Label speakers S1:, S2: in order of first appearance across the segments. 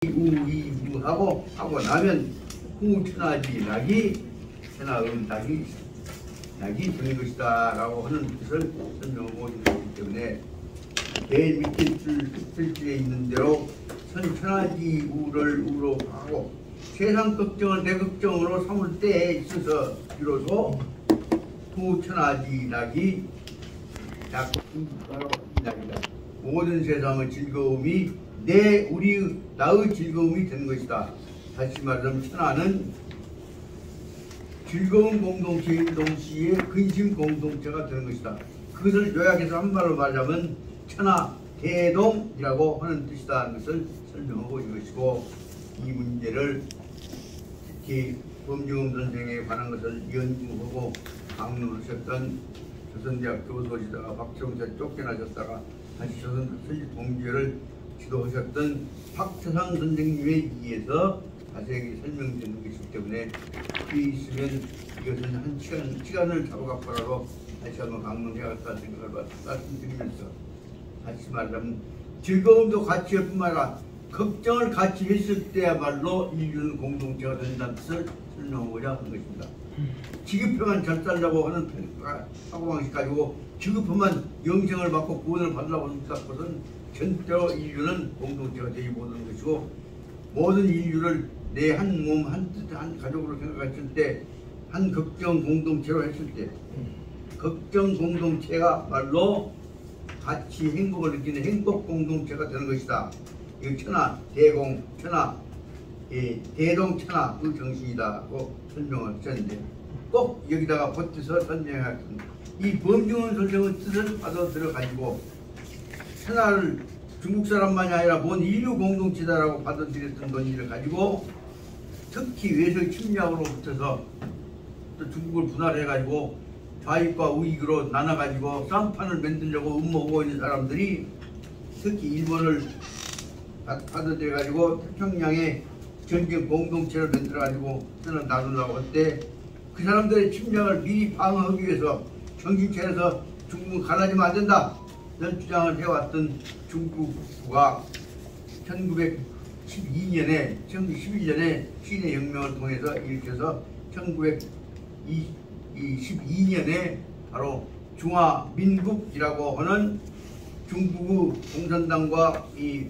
S1: 우하고 하고 나면 후천하지 낙이 천하음낙이 되는 것이다 라고 하는 뜻을 설명하고 있는 것이기 때문에 제일 밑에 줄에 있는 대로 천하지 우를 우로 하고 세상 걱정을 내 걱정으로 삼을 때에 있어서 비로소 후천하지 낙이 바로 이 낙이다. 모든 세상의 즐거움이 나의 즐거움이 되는 것이다. 다시 말하면 천하는 즐거운 공동체인 동시에 근심 공동체가 되는 것이다. 그것을 요약해서 한 말로 말하자면 천하 대동이라고 하는 뜻이다. 것을 설명하고 있는 것이고, 이 문제를 특히 범중음 선생에 관한 것을 연구하고 강론하셨던 조선대학 교수시다가 박정세 쫓겨나셨다가 다시 조선 설립봉지회를 지도하셨던 박태상 선생님에 의해서 자세하게 설명되는 것이기 때문에 필요 있으면 이것은 한 시간을 잡아갖고라도 다시 한번 강론해야겠다 생각을 말씀드리면서, 다시 말하면 즐거움도 같이 할 뿐만 아니라 걱정을 같이 했을 때야말로 인류는 공동체가 된다는 뜻을 설명하고자 하는 것입니다. 지급표만 잘 살려고 하는 사고방식 가지고 지급표만 영생을 받고 구원을 받으려고 하는 것은 전적으로 인류는 공동체가 되지 못하는 것이고, 모든 인류를 내 한 몸, 한 뜻, 한 가족으로 생각했을 때, 한 걱정 공동체로 했을 때, 걱정 공동체가 말로 같이 행복을 느끼는 행복 공동체가 되는 것이다. 이거 천하, 대공, 천하, 대동 천하 그 정신이다고 설명을 하셨는데, 꼭 여기다가 보태서 설명하겠습니다. 이 범중은 선생의 뜻을 받아들여 가지고 천하를 중국 사람만이 아니라 본 인류 공동체다라고 받아들였던 논리를 가지고, 특히 외세 침략으로부터서 또 중국을 분할해가지고 좌익과 우익으로 나눠가지고 쌍판을 만들려고 음모하고 있는 사람들이, 특히 일본을 받아들여가지고 태평양에 전쟁 공동체를 만들어가지고 천하를 나누려고 할 때, 그 사람들의 침략을 미리 방어하기 위해서 정신 차려서 중국은 갈라지면 안 된다 이런 주장을 해왔던 중국과 1911년에 신의 혁명을 통해서 일으켜서 1912년에 바로 중화민국이라고 하는 중국의 공산당과 이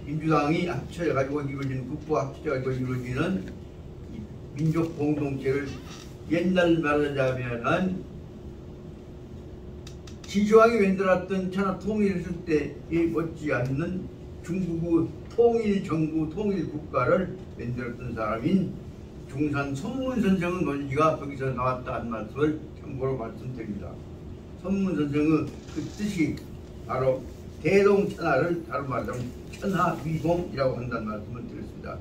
S1: 민주당이 합쳐가지고 이루어지는, 국부가 합쳐가지고 이루어지는 민족 공동체를, 옛날 말하자면은 진시황이 만들었던 천하 통일했을 때에 못지않는 중국의 통일정부, 통일국가를 만들었던 사람인 중산 선문선생의 논리가 거기서 나왔다는 말씀을 참고로 말씀드립니다. 선문선생의 그 뜻이 바로 대동천하를 다른 말하자면 천하위공이라고 한다는 말씀을 드렸습니다.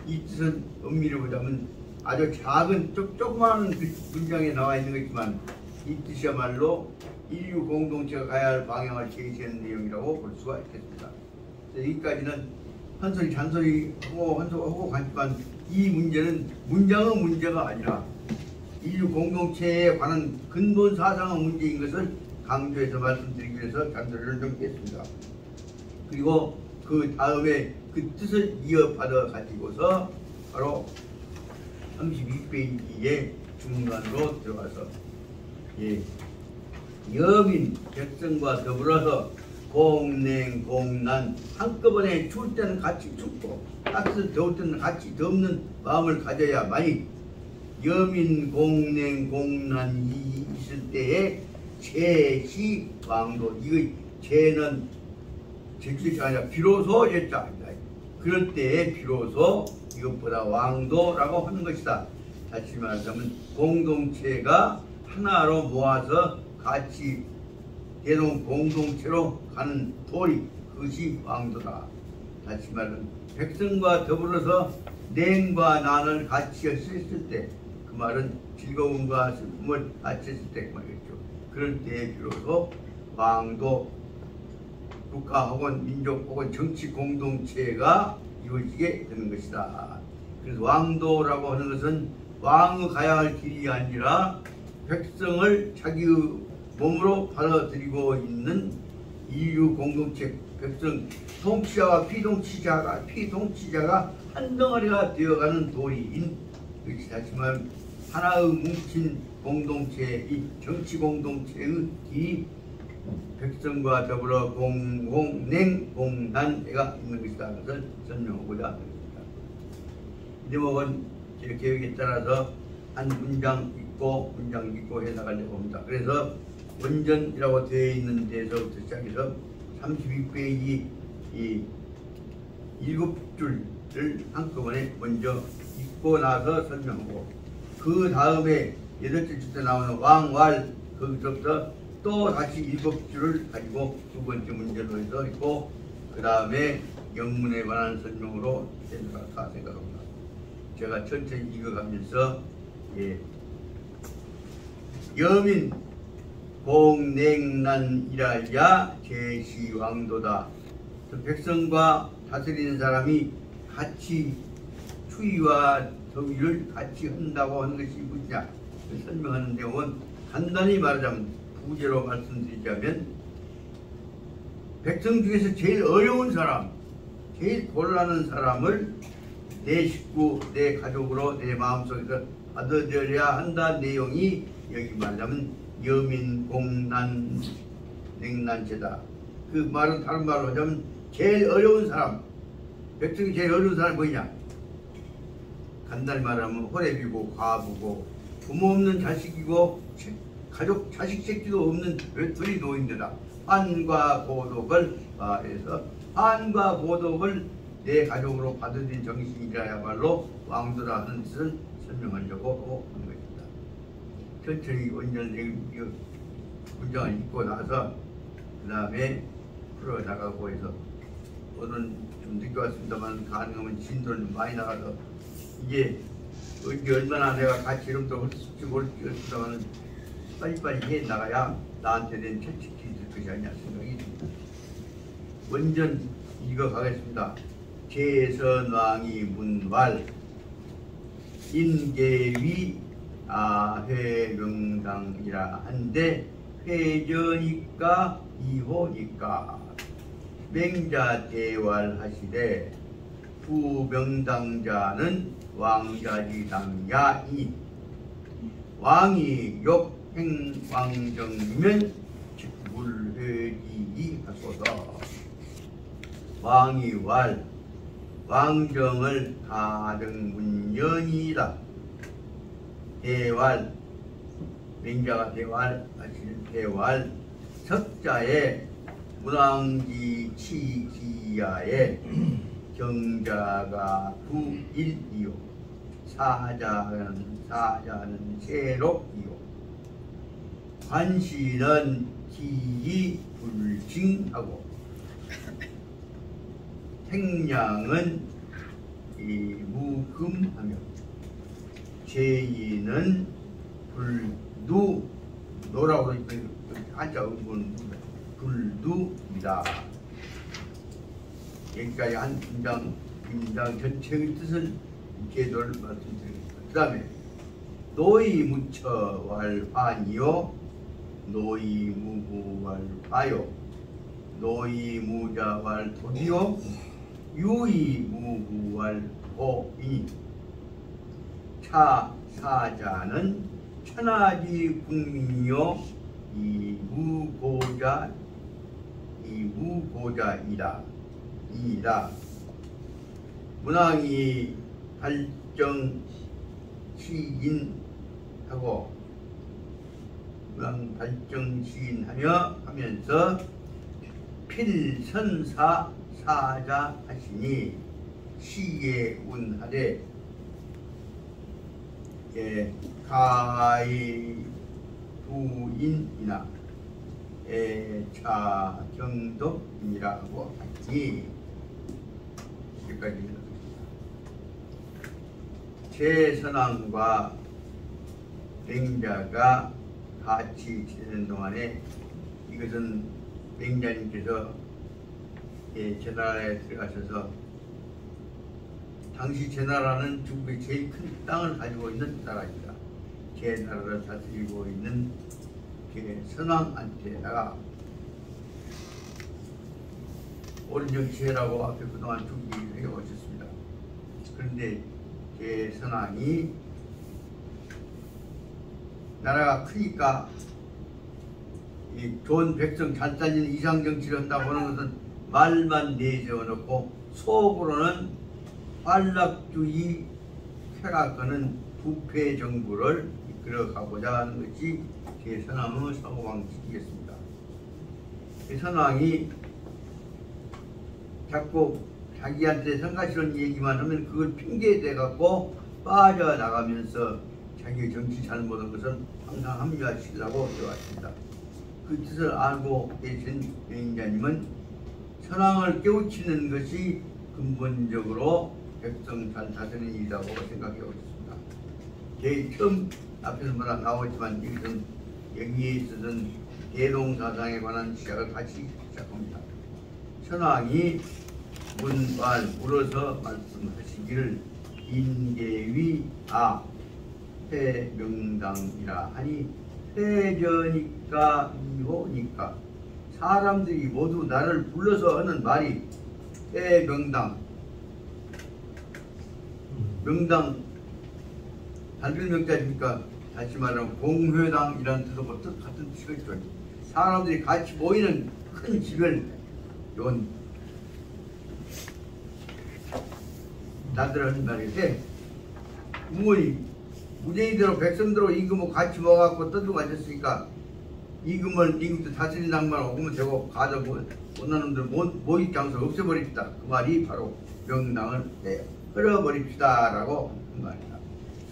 S1: 이 뜻은 엄밀히 보자면 아주 작은 조그마한 문장에 나와 있는 것이지만, 이 뜻이야말로 인류 공동체가 가야 할 방향을 제시하는 내용이라고 볼 수가 있겠습니다. 여기까지는 한소리 잔소리 하고 가지만, 이 문제는 문장의 문제가 아니라 인류 공동체에 관한 근본 사상의 문제인 것을 강조해서 말씀드리기 위해서 잔소리를 좀 했습니다. 그리고 그 다음에 그 뜻을 이어받아 가지고서 바로 32페이지의 중간으로 들어가서, 여민 백성과 더불어서 공냉 공난, 한꺼번에 추울 때는 같이 춥고 따뜻 더울 때는 같이 덥는 마음을 가져야만이 여민 공냉 공난이 있을 때에 제시 왕도, 이거 제는 제뜻이 아니라 비로소 제자입니다. 그럴 때에 비로소 이것보다 왕도라고 하는 것이다. 다시 말하자면 공동체가 하나로 모아서 같이 대동 공동체로 가는 도리, 그것이 왕도다. 다시 말하면 백성과 더불어서 냉과 난을 같이 했을 때, 그 말은 즐거움과 슬픔을 같이 했을 때 그 말이겠죠. 그럴 때에 비로소 왕도, 국가 혹은 민족 혹은 정치 공동체가 이루어지게 되는 것이다. 그래서 왕도라고 하는 것은 왕의 가야 할 길이 아니라 백성을 자기의 몸으로 받아들이고 있는 인류 공동체 백성 통치자와 피통치자가 한 덩어리가 되어가는 도리인 것이 다시만 하나의 뭉친 공동체, 이 정치 공동체의 이 백성과 더불어 공단회가 있는 것이다. 것을 설명하고자 합니다. 이 대목은 제 계획에 따라서 한 문장 읽고 해석하려고 합니다. 그래서 원전이라고 되어 있는 데서부터 시작해서 32페이지 이 7줄을 한꺼번에 먼저 읽고 나서 설명하고, 그 다음에 8줄 때 나오는 왕왈, 거기서부터 또 다시 7줄을 가지고 두 번째 문제로 해서 있고, 그 다음에 영문에 관한 설명으로 생각합니다. 제가 천천히 읽어가면서 여민 공냉난이라야 제시왕도다. 백성과 다스리는 사람이 같이 추위와 더위를 같이 한다고 하는 것이 무엇이냐 설명하는 내용은, 간단히 말하자면, 부제로 말씀드리자면, 백성 중에서 제일 어려운 사람, 제일 곤란한 사람을 내 식구, 내 가족으로 내 마음속에서 받아들여야 한다는 내용이 여기 말하자면 여민공난 냉난제다. 그 말은 다른 말로 하자면 제일 어려운 사람, 백성이 제일 어려운 사람이 뭐냐? 간단히 말하면 호랩이고 과부고 부모 없는 자식이고 가족 자식 새끼도 없는 외톨이 노인들아. 한과 고독을 말해서 한과 고독을 내 가족으로 받아들인 정신이라야말로 왕도라 하는 뜻을 설명하려고 하는 것입니다. 천천히 원전 문장을 읽고 나서 그 다음에 풀어나가고 해서, 오늘은 좀 늦게 왔습니다만 가능하면 진도를 많이 나가서 이게 언제 얼마나 내가 같이 이름도 할지 모르겠습니다만 빨리빨리 해 나가야 나한테 된 채찍이 될 것이 아니냐 생각이 듭니다. 원전 읽어가겠습니다. 제선왕이 문왈 인계위 회명당이라 한데, 회전이까 이호니까 맹자 대왈하시되 부명당자는 왕자지당야이, 왕이 욕행왕정이면 직불회지이 하소서. 왕이 왕정을 가등문연이다. 대왈, 맹자가 대왈 하시는 대왈, 석자에 문왕지 치기야에 경자가 부일이요, 사자는 세록이요, 관시는 기이불징하고, 생량은 무금하며, 제인은 불두노라고 한자 음분 불두이다. 여기까지 한 문장 전체의 뜻을 계도를 말씀드리겠습니다. 그 다음에 노이무처왈환이요, 노이무구왈화요, 노이무자왈도디요, 유이무구왈호이니, 사자는 천하지 국민이요 이무고자이다. 문왕이 발정시인하고, 문왕 발정시인하며 하면서 필선사 사자 하시니, 시에 운하되 가이 부인이나 애차 경덕이라고 하니, 여기까지 제선왕과 맹자가 같이 지내는 동안에, 이것은 맹자님께서 제나라에 들어가셔서, 당시 제나라는 중국의 제일 큰 땅을 가지고 있는 나라입니다. 제나라를 다스리고 있는 선왕한테다가 옳은 정치해라고 앞에 그동안 준비해 오셨습니다. 그런데 대선왕이 나라가 크니까 이 좋은 백성 잘 따지는 이상 정치를 한다고 하는 것은 말만 내세워놓고 속으로는 환락주의 쾌락하는 부패 정부를 이끌어가고자 하는 것이 대선왕의 사고방식이겠습니다. 대선왕이 자꾸 자기한테 성가시는 얘기만 하면 그걸 핑계대 갖고 빠져나가면서 자기 정치 잘못한 것을 항상 합리화시키려고 해왔습니다. 그 뜻을 알고 계신 여행자님은 선왕을 깨우치는 것이 근본적으로 백성 잘 다스리는 일이라고 생각해 오셨습니다. 처음 앞에서 뭐라 나오지만 이것은 여기에 있어서는 대동사상에 관한 시작을 같이 시작합니다. 선왕이 문발 물어서 말씀하시기를 인계위 회명당이라 하니 회저니까 이호니까 사람들이 모두 나를 불러서 하는 말이 회명당 명당 달별 명자니까 다시 말하면 공회당이라는 뜻하고 같은 뜻이겠죠. 사람들이 같이 모이는 큰 집을 yon 나들 하는 말인데 무제의대로 백성들로 임금을 같이 모아갖고 떠들고 앉았으니까 임금도 다스린다는 말 오면 되고 가져 못난 놈들 모일 장소를 없애버립시다. 그 말이 바로 명당을 헐어버립시다 라고 한 말이다.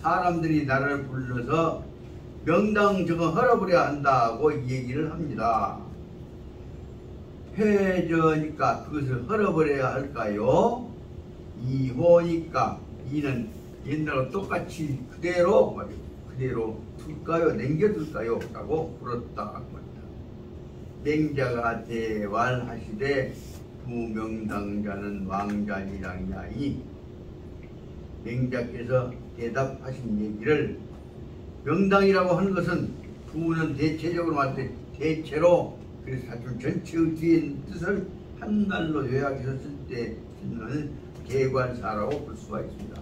S1: 사람들이 나를 불러서 명당 저거 헐어버려야 한다고 얘기를 합니다. 회저니까 그것을 헐어버려야 할까요? 이호니까 이는 옛날과 똑같이 그대로 둘까요? 남겨둘까요? 라고 물었다 합니다. 맹자가 대왈하시되 부명당자는 왕자니라냐니 맹자께서 대답하신 얘기를 명당이라고 하는 것은 부는 대체적으로 말할 때 대체로 그래서 사실 전체의 뒤에 뜻을 한 말로 요약해서 쓸 때 쓰는 개관사라고 볼 수가 있습니다.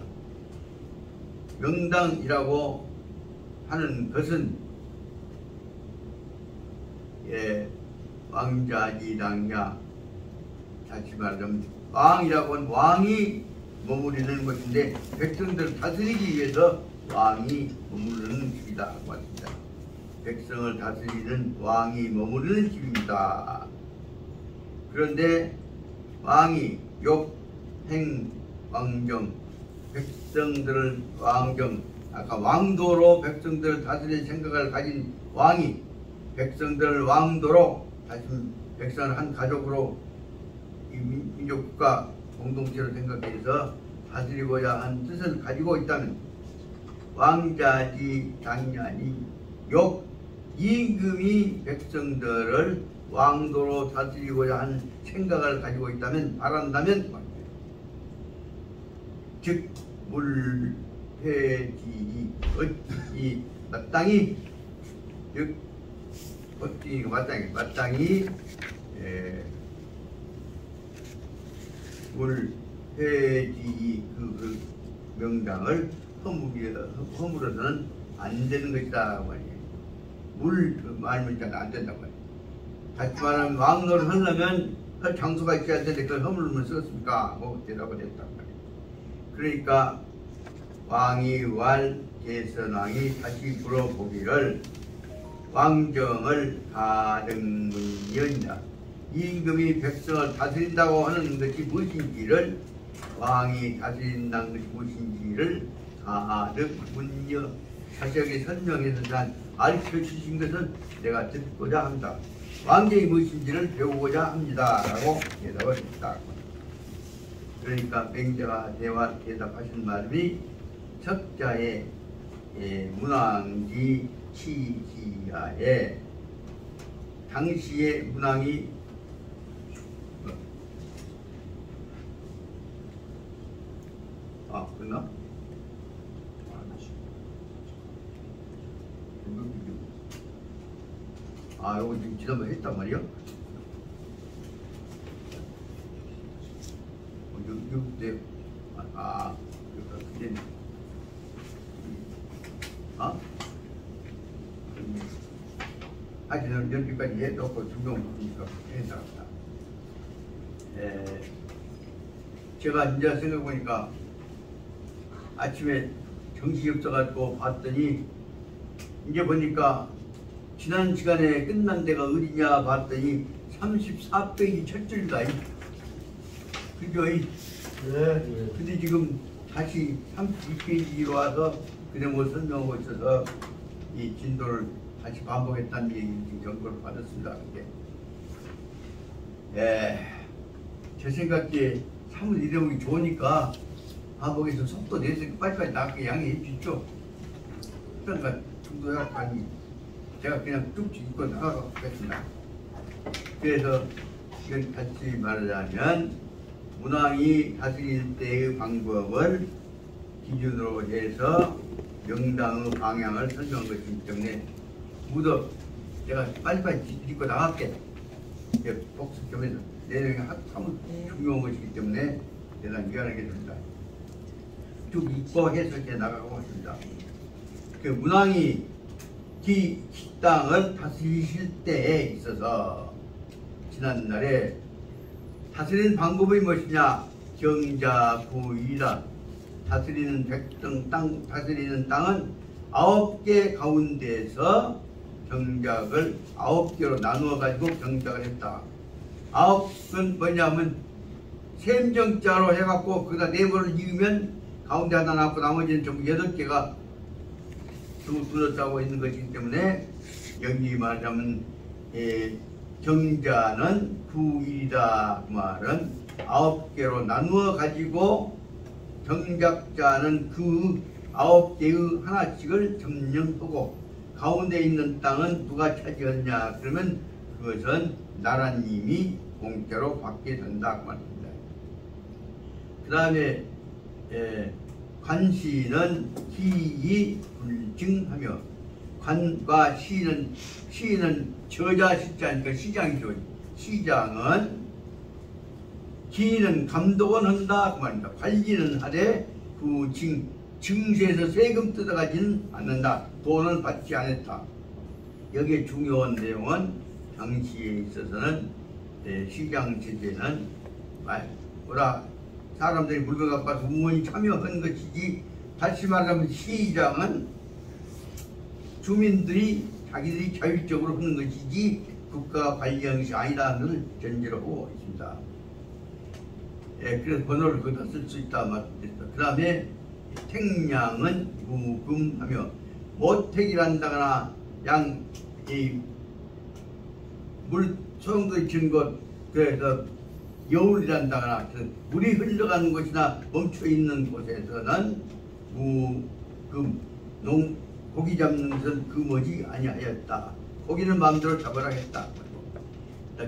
S1: 명당이라고 하는 것은 왕자지당야 다시 말하면 왕이라고 하는 왕이 머무르는 것인데 백성들을 다스리기 위해서 왕이 머무르는 집이다 하고 했습니다. 백성을 다스리는 왕이 머무르는 집입니다. 그런데 왕이 욕, 행, 왕정, 백성들을 왕정, 아까 왕도로 백성들을 다스릴 생각을 가진 왕이 백성들을 왕도로 다시 백성을 한 가족으로 이 민족국가 공동체로 생각해서 다스리고자 한 뜻을 가지고 있다면 왕자지 당연히 욕 임금이 백성들을 왕도로 다스리고자 하는 생각을 가지고 있다면 바란다면 즉 물회지 어찌 마땅히 즉 어찌 마땅히 물회지 그 명당을 허물어서는 안 되는 것이다 말이에요. 말문자는 안 된다고 말이에요. 다시 말하면 왕노를 하려면 할 장소가 있어야 되는데 그걸 허물면 썼습니까? 하고 대답을 했단 말이에요. 그러니까 왕이 대선왕이 다시 물어보기를 왕정을 가등문연이다. 임금이 백성을 다스린다고 하는 것이 무엇인지를 왕이 다스린다는 것이 무엇인지를 가등문여 자세하게 설명해서 난 가르쳐 주신 것을 내가 듣고자 합니다. 왕정이 무엇인지를 배우고자 합니다. 라고 대답을 했다. 그러니까 맹자가 대답하신 말이 석자의 문왕지 치지하에 당시의 문왕이 끝나? 요거 지금 지난번에 했단 말이야? 이거부터요. 근데 하여튼 여기까지 해놓고 중용하니까 괜찮았다. 제가 이제 생각해보니까 아침에 정신이 없어가지고 봤더니 이제 보니까 지난 시간에 끝난 데가 어디냐 봤더니 34페이지 첫 줄이다. 그죠? 네. 근데 지금 다시 32페이지로 와서 그냥 뭐 설명하고 있어서 이 진도를 다시 반복했다는 얘기 경고를 받았습니다. 제 생각에 사물 이래보기 좋으니까 반복해서 속도 내서 빨리빨리 나가게 양해해 주십시오. 그러니까 중도약관이 제가 그냥 쭉 읽고 나가겠습니다. 그래서 이건 다시 말하자면 문왕이 다스리는 때의 방법을 기준으로 해서 명당의 방향을 설명한 것이기 때문에 모두 제가 빨리빨리 읽고 나갈게. 복습점에서 내용이 참 중요한 것이기 때문에 내가 미안하게 됩니다. 쭉 읽고 해석해 나가고 있습니다. 그 문왕이 기 땅을 다스리실 때에 있어서 지난날에 다스리는 방법이 무엇이냐? 경자부이다. 다스리는 백성 땅, 다스리는 땅은 9개 가운데서 경작을 9개로 나누어 가지고 경작을 했다. 9은 뭐냐면 셈정자로 해갖고 거기다 네모를 이으면 가운데 하나 남고 나머지는 전부 8개가 둘러싸고 있는 것이기 때문에 여기 말하자면 경자는 부이다 그 말은 9개로 나누어 가지고 경작자는 그 9개의 하나씩을 점령하고 가운데 있는 땅은 누가 차지했냐 그러면 그것은 나라님이 공짜로 받게 된다 그 말입니다. 그 다음에 관시는 기이 불증하며 관과 시는 저자 시자니까 시장이죠. 시장은 기는 감독은 한다 그 말입니다. 관리는 하되 그 증세에서 세금 뜯어가지는 않는다. 돈은 받지 않았다. 여기에 중요한 내용은 당시에 있어서는 시장 체제는 뭐라 사람들이 물건 갖고 와서 무언이 참여한 것이지, 다시 말하면 시장은 주민들이 자기들이 자율적으로 하는 것이지 국가가 관리하는 것이 아니라는 것을 전제로 하고 있습니다. 그래서 번호를 거기다 쓸 수 있다 말했습니다. 그 다음에 택량은 무금하며 모택이란다거나 물 소용돌이 치는 것, 그래서 여울이란다거나 물이 흘러가는 곳이나 멈춰있는 곳에서는 무금 고기 잡는 것은 금하지 아니하였다. 고기는 마음대로 잡으라 했다.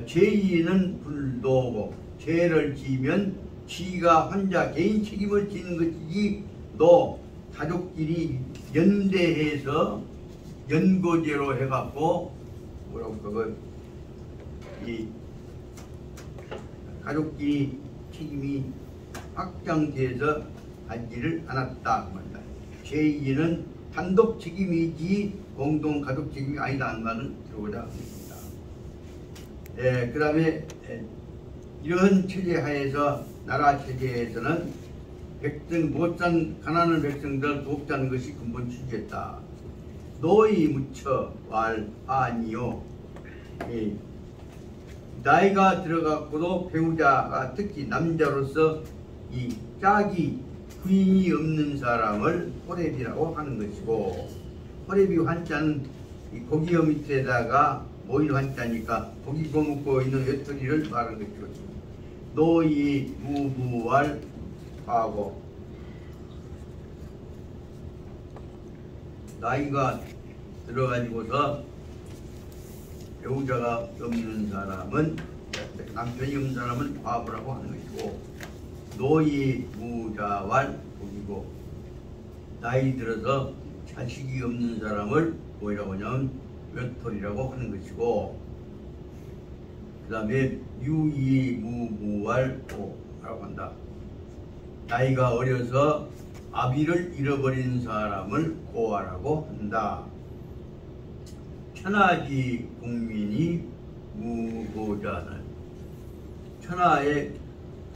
S1: 죄인은 불도고 죄를 지으면 지가 혼자 개인 책임을 지는 것이지 너 가족끼리 연대해서 연고제로 해갖고 뭐라고 그걸 이 가족끼리 책임이 확장돼서 하지를 않았다 그 말이다. 죄인은 단독 책임이지 공동 가족 책임이 아니다는 말을 들어보자 하겠습니다. 그 다음에 이런 체제 하에서 나라 체제에서는 백성 못산 가난한 백성들 돕자는 것이 근본 취지였다. 노이 무처 왈아니요. 나이가 들어갔고도 배우자가 특히 남자로서 이 짝이 부인이 없는 사람을 호랩이라고 하는 것이고, 호랩이 한자는 이 고기어 밑에다가 모일 한자니까 고기 구워먹고 있는 외톨이를 말하는 것이고, 노이 무부왈 하고 나이가 들어가지고서 배우자가 없는 사람은, 남편이 없는 사람은 과부라고 하는 것이고, 노이 무자왈 복이고, 나이 들어서 자식이 없는 사람을 뭐라고 하냐면 외톨이라고 하는 것이고, 그 다음에 유이무무왈 보라고 한다. 나이가 어려서 아비를 잃어버린 사람을 고아라고 한다. 천하지 국민이 무고자는 천하의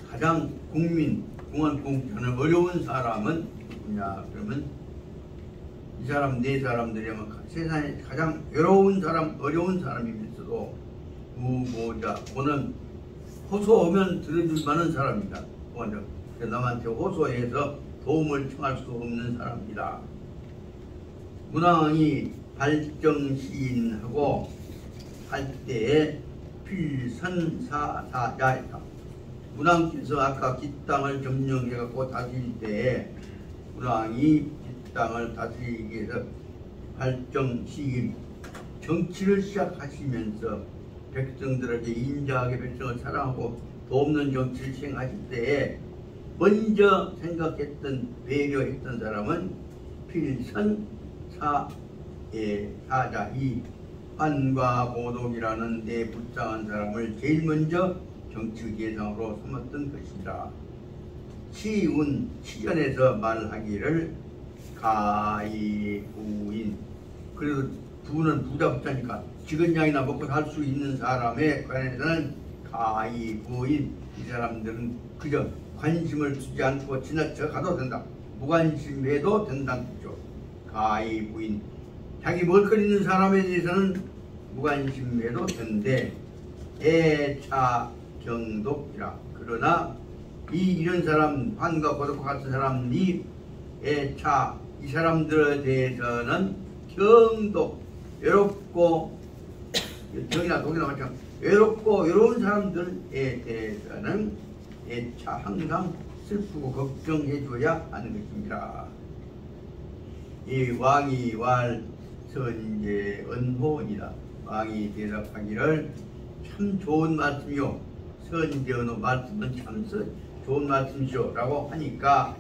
S1: 가장 공안공천을 어려운 사람은 누구냐? 그러면 이 사람 네 사람들이면 세상에 가장 외로운 사람, 어려운 사람이면서도 무고자, 고는 호소하면 들어줄 만한 사람이다. 남한테 호소해서 도움을 청할 수 없는 사람이다. 문왕이 발정시인하고 할 때에 필선사사자이다. 문왕께서 아까 깃땅을 점령해갖고 다스릴 때에 문왕이 깃땅을 다스리기 위해서 발정시인 정치를 시작하시면서 백성들에게 인자하게 백성을 사랑하고 돕는 정치를 시행하실 때에 먼저 생각했던 배려했던 사람은 필선사자, 이 환과 고독이라는 내 불쌍한 사람을 제일 먼저 정치 대상으로 삼았던 것이다. 시운 시전에서 말하기를 가이부인, 그래서 부는 부자 부자니까 직은 양이나 먹고 살 수 있는 사람에 관해서는 가이부인, 이 사람들은 그저 관심을 두지 않고 지나쳐 가도 된다. 무관심해도 된다는 거죠. 가이부인, 자기 먹을거리 있는 사람에 대해서는 무관심해도 된대. 애차경독이라. 그러나 이런 사람, 환과 고독과 같은 사람이 애차, 이 사람들에 대해서는 경독, 외롭고, 정이나 독이나 마찬가지, 외롭고 외로운 사람들에 대해서는 애차, 항상 슬프고 걱정해줘야 하는 것입니다. 이 왕이 왈 선제 언호이다. 왕이 대답하기를 참 좋은 말씀이요, 선제 언호 말씀은 참 좋은 말씀이시오 라고 하니까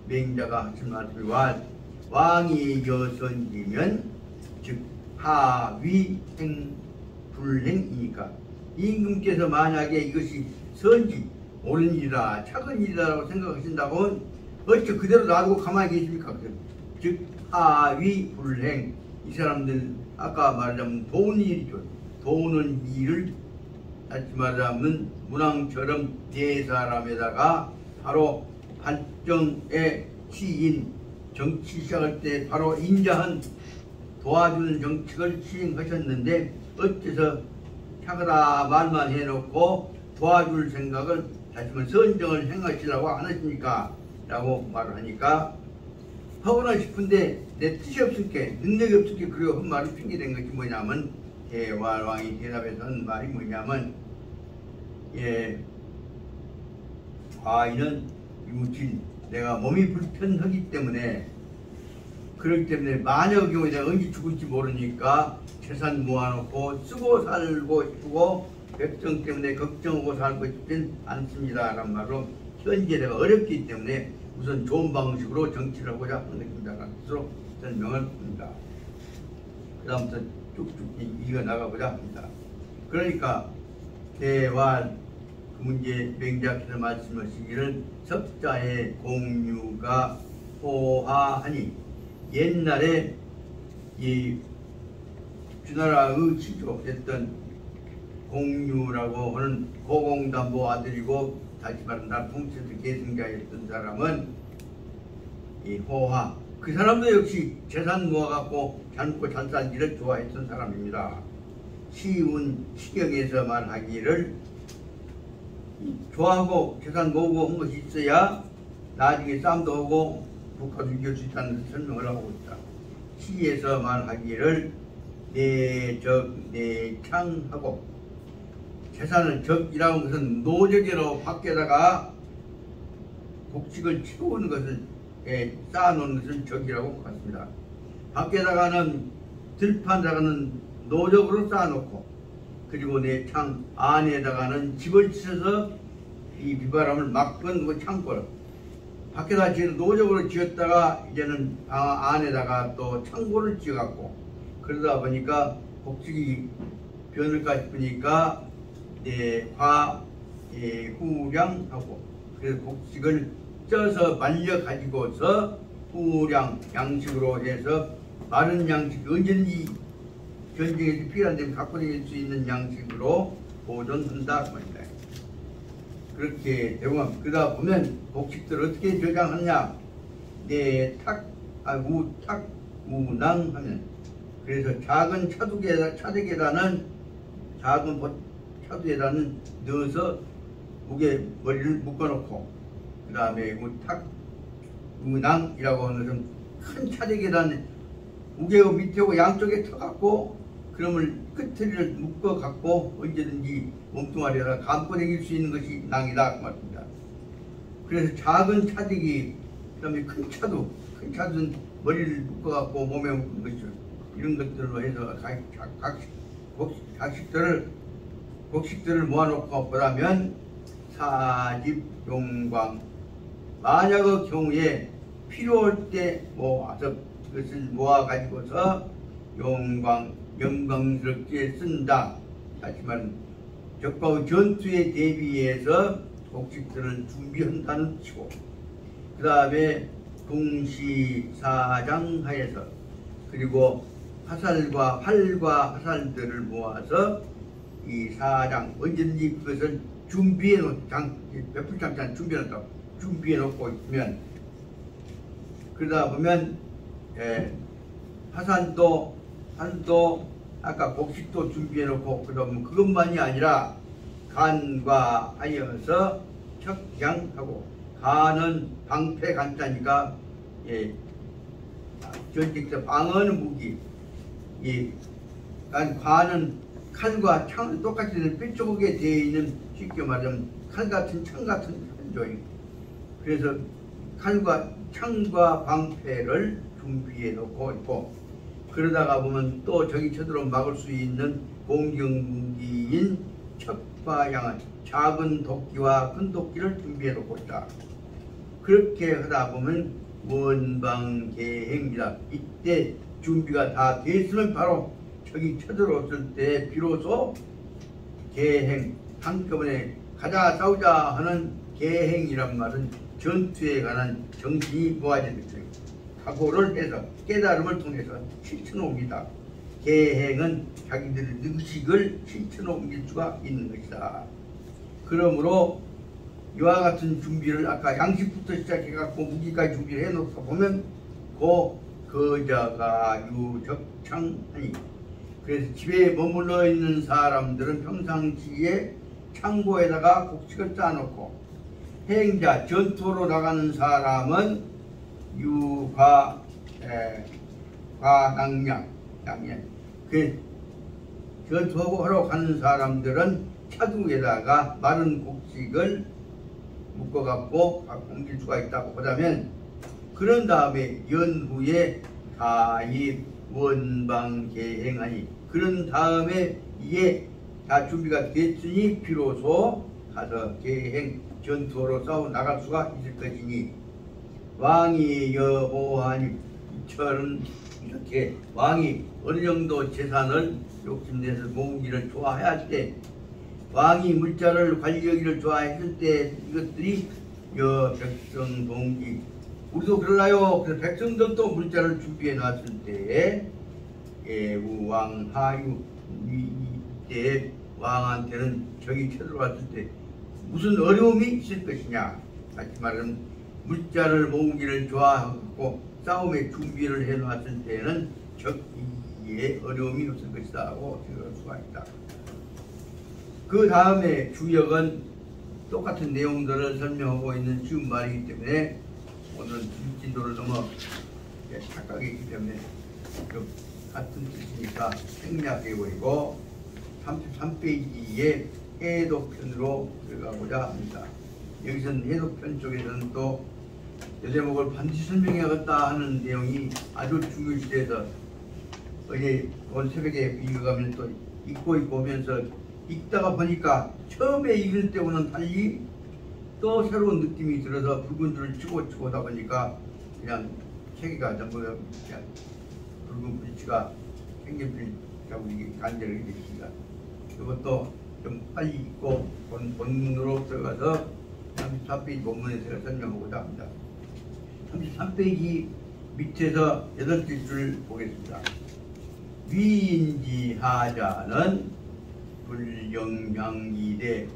S1: 맹자가 하신 말씀이 왕이 여선지면 즉 하위행 불행이니까, 임금께서 만약에 이것이 선지 옳은 일이다, 착은 일이다라고 생각하신다면 어찌 그대로 놔두고 가만히 계십니까? 즉 하위 불행, 이 사람들 아까 말하자면 도운 일이죠. 도우는 일을 다시 말하자면 문왕처럼 네 사람에다가 바로 발정의 시인, 정치 시작할 때 바로 인자한 도와주는 정책을 시행하셨는데 어째서 차그다 말만 해놓고 도와줄 생각을 다시 말하면 선정을 행하시려고 안 하십니까? 라고 말을 하니까 하고나 싶은데 내 뜻이 없을게, 능력이 없을게, 그리고 한 말을 핑계댄 것이 뭐냐면, 대활왕이 대답해서 한 말이 뭐냐면, 과인은 유진, 내가 몸이 불편하기 때문에, 그렇기 때문에 만약 경우에 내가 언제 죽을지 모르니까 재산 모아놓고 쓰고 살고 싶고 백성 때문에 걱정하고 살고 싶진 않습니다 라는 말로, 현재 내가 어렵기 때문에 우선 좋은 방식으로 정치를 하고자 하는 것입니다라는 것으로 설명을 합니다. 그 다음부터 쭉쭉 이어나가고자 합니다. 그러니까 대활 그 문제 맹자께서 말씀하시기를 석자의 공유가 호하하니, 옛날에 이 주나라의 시조했던 공유라고 하는 고공담보 아들이고 다시 말하면 통치에서 계승자였던 사람은 이 호하, 그 사람도 역시 재산 모아갖고 잘 먹고 잘 살기를 좋아했던 사람입니다. 시운 시경에서 말하기를 좋아하고 재산 모으고 한 것이 있어야 나중에 싸움도 하고 국가도 이길 수 있다는 것을 설명을 하고 있다. 시에서 말하기를 내적 내창하고, 재산을 적이라고 하는 것은 노적이라고 밖에다가 곡식을 채우는 것을 쌓아놓는 것을 적이라고 봤습니다. 밖에다가는 들판에다가는 노적으로 쌓아놓고, 그리고 내창 안에다가는 집을 치셔서 이 비바람을 막는 그 창고를 밖에다 지어서 노적으로 지었다가 이제는 방 안에다가 또 창고를 지어갖고, 그러다 보니까 곡식이 변을까 싶으니까 후량하고, 그래서 곡식을 쪄서 말려 가지고서 후량 양식으로 해서 마른 양식 언제든지 전쟁에서 필요한 데 갖고 다닐 수 있는 양식으로 보존한다 그 말입니다. 그렇게 되고 그러다 보면 곡식들을 어떻게 저장하느냐 우탁 우낭 하면 그래서 작은 차두계단은 작은 차두계단은 넣어서 무게 머리를 묶어놓고 그 다음에 우탁 우낭이라고 하는 좀 큰 차두계단 무게가 밑에고 양쪽에 터갖고 그러면 끝을 묶어갖고 언제든지 몸뚱아리에다 감고 다닐 수 있는 것이 낭이다 그 말입니다. 그래서 작은 차대기 그 다음에 큰 차두는 머리를 묶어갖고 몸에 묶는 것이죠. 이런 것들로 해서 곡식들을 모아놓고 보라면 사집 용광 만약의 경우에 필요할 때 모아서 그것을 모아가지고서 영광스럽게 쓴다. 다시 말하면 적과 전투에 대비해서 곡식들을 준비한다는 뜻이고 그 다음에 동시사장하에서 그리고 활과 화살들을 모아서 이 사장 언제든지 그것을 준비해 놓고 몇풀장장 준비해 놓고 있으면 그러다 보면 활도 아까 곡식도 준비해 놓고 그러면 그것만이 아니라 간과 하여서 척양하고 간은 방패 간자니까 전직적 방어는 무기 관은 칼과 창은 똑같이 뾰족하게 되어 있는 쉽게 말하면 칼같은 창같은 한조임. 그래서 창과 방패를 준비해 놓고 있고 그러다가 보면 또 적이 쳐들어 막을 수 있는 공격무기인 척과 양은 작은 도끼와 큰 도끼를 준비해 놓고 있다. 그렇게 하다 보면 원방계행이다. 이때 준비가 다 됐으면 바로 적이 쳐들어왔을 때 비로소 계행 한꺼번에 가자 싸우자 하는 계행이란 말은 전투에 관한 정신이 모아지는 것입니다. 각오를 해서 깨달음을 통해서 실천에 옮기다. 계행은 자기들의 의식을 실천에 옮길 수가 있는 것이다. 그러므로 이와 같은 준비를 아까 양식부터 시작해갖고 무기까지 준비를 해놓고 보면 거자가 유적창하니 그래서 집에 머물러 있는 사람들은 평상시에 창고에다가 곡식을 쌓아놓고 행자 전투로 나가는 사람은 과낭량 그 전투하고 하러 가는 사람들은 차두에다가 마른 곡식을 묶어갖고 옮길 수가 있다고 보자면 그런 다음에 연후에 가입 원방계행하니 그런 다음에 이게 다 준비가 됐으니 비로소 가서 계행 전투로 싸워 나갈 수가 있을 것이니 왕이 여호하니 이처럼 이렇게 왕이 어느 정도 재산을 욕심내서 모으기를 좋아해야 할 때 왕이 물자를 관리하기를 좋아했을 때 이것들이 백성 동기 우리도 그러나요? 그래서 백성들도 물자를 준비해 놨을 때에 우왕하유 이때 왕한테는 적이 쳐들어왔을 때 무슨 어려움이 있을 것이냐. 다시 말하면 물자를 모으기를 좋아하고 싸움의 준비를 해놨을 때는 적의 어려움이 없을 것이다 하고 생각할 수가 있다. 그 다음에 주역은 똑같은 내용들을 설명하고 있는 쉬운 말이기 때문에 오늘은 진도를 넘어 착각이 있기 때문에 좀 같은 뜻이니까 생략해 버리고 33페이지에 해독편으로 들어가고자 합니다. 여기서는 해독편 쪽에서는 또 이 대목을 반드시 설명해야겠다 하는 내용이 아주 중요시돼서 어제 오늘 새벽에 읽어가면 또 읽고 오면서 읽다가 보니까 처음에 읽을 때와는 달리 또 새로운 느낌이 들어서 붉은 줄을 치고 오다 보니까 그냥 체계가 전부 그냥 붉은 불치가 생긴 우리 간절하게 되십니다. 이것도 좀 빨리 읽고 본문으로 들어가서 34페이지 본문에 제가 설명하고자 합니다. 33페이지 밑에서 8째 줄 보겠습니다. 위인지하자는 불영양이되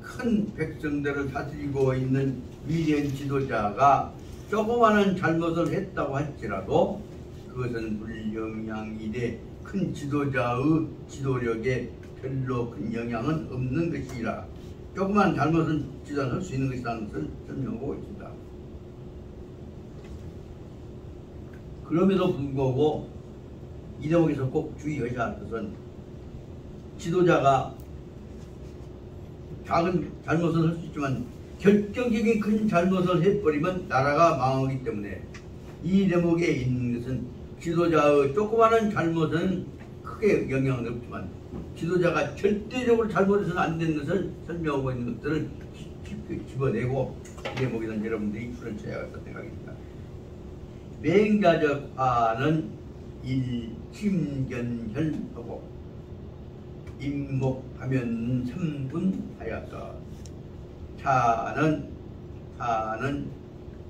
S1: 큰 백성들을 다스리고 있는 위대한 지도자가 조그마한 잘못을 했다고 할지라도 그것은 불영양이되 큰 지도자의 지도력에 별로 큰 영향은 없는 것이라. 조그만 잘못은 지도할 수 있는 것이라는 것을 설명하고 있습니다. 그럼에도 불구하고 이 대목에서 꼭 주의하셔야 할 것은 지도자가 작은 잘못을 할 수 있지만 결정적인 큰 잘못을 해버리면 나라가 망하기 때문에 이 대목에 있는 것은 지도자의 조그마한 잘못은 크게 영향은 없지만 지도자가 절대적으로 잘못해서는 안 되는 것을 설명하고 있는 것들을 집어내고 이 대목에는 여러분들이 풀을 쳐야 할 생각입니다. 맹자적 화는 일침견혈하고 임목하면 3분하여서 타는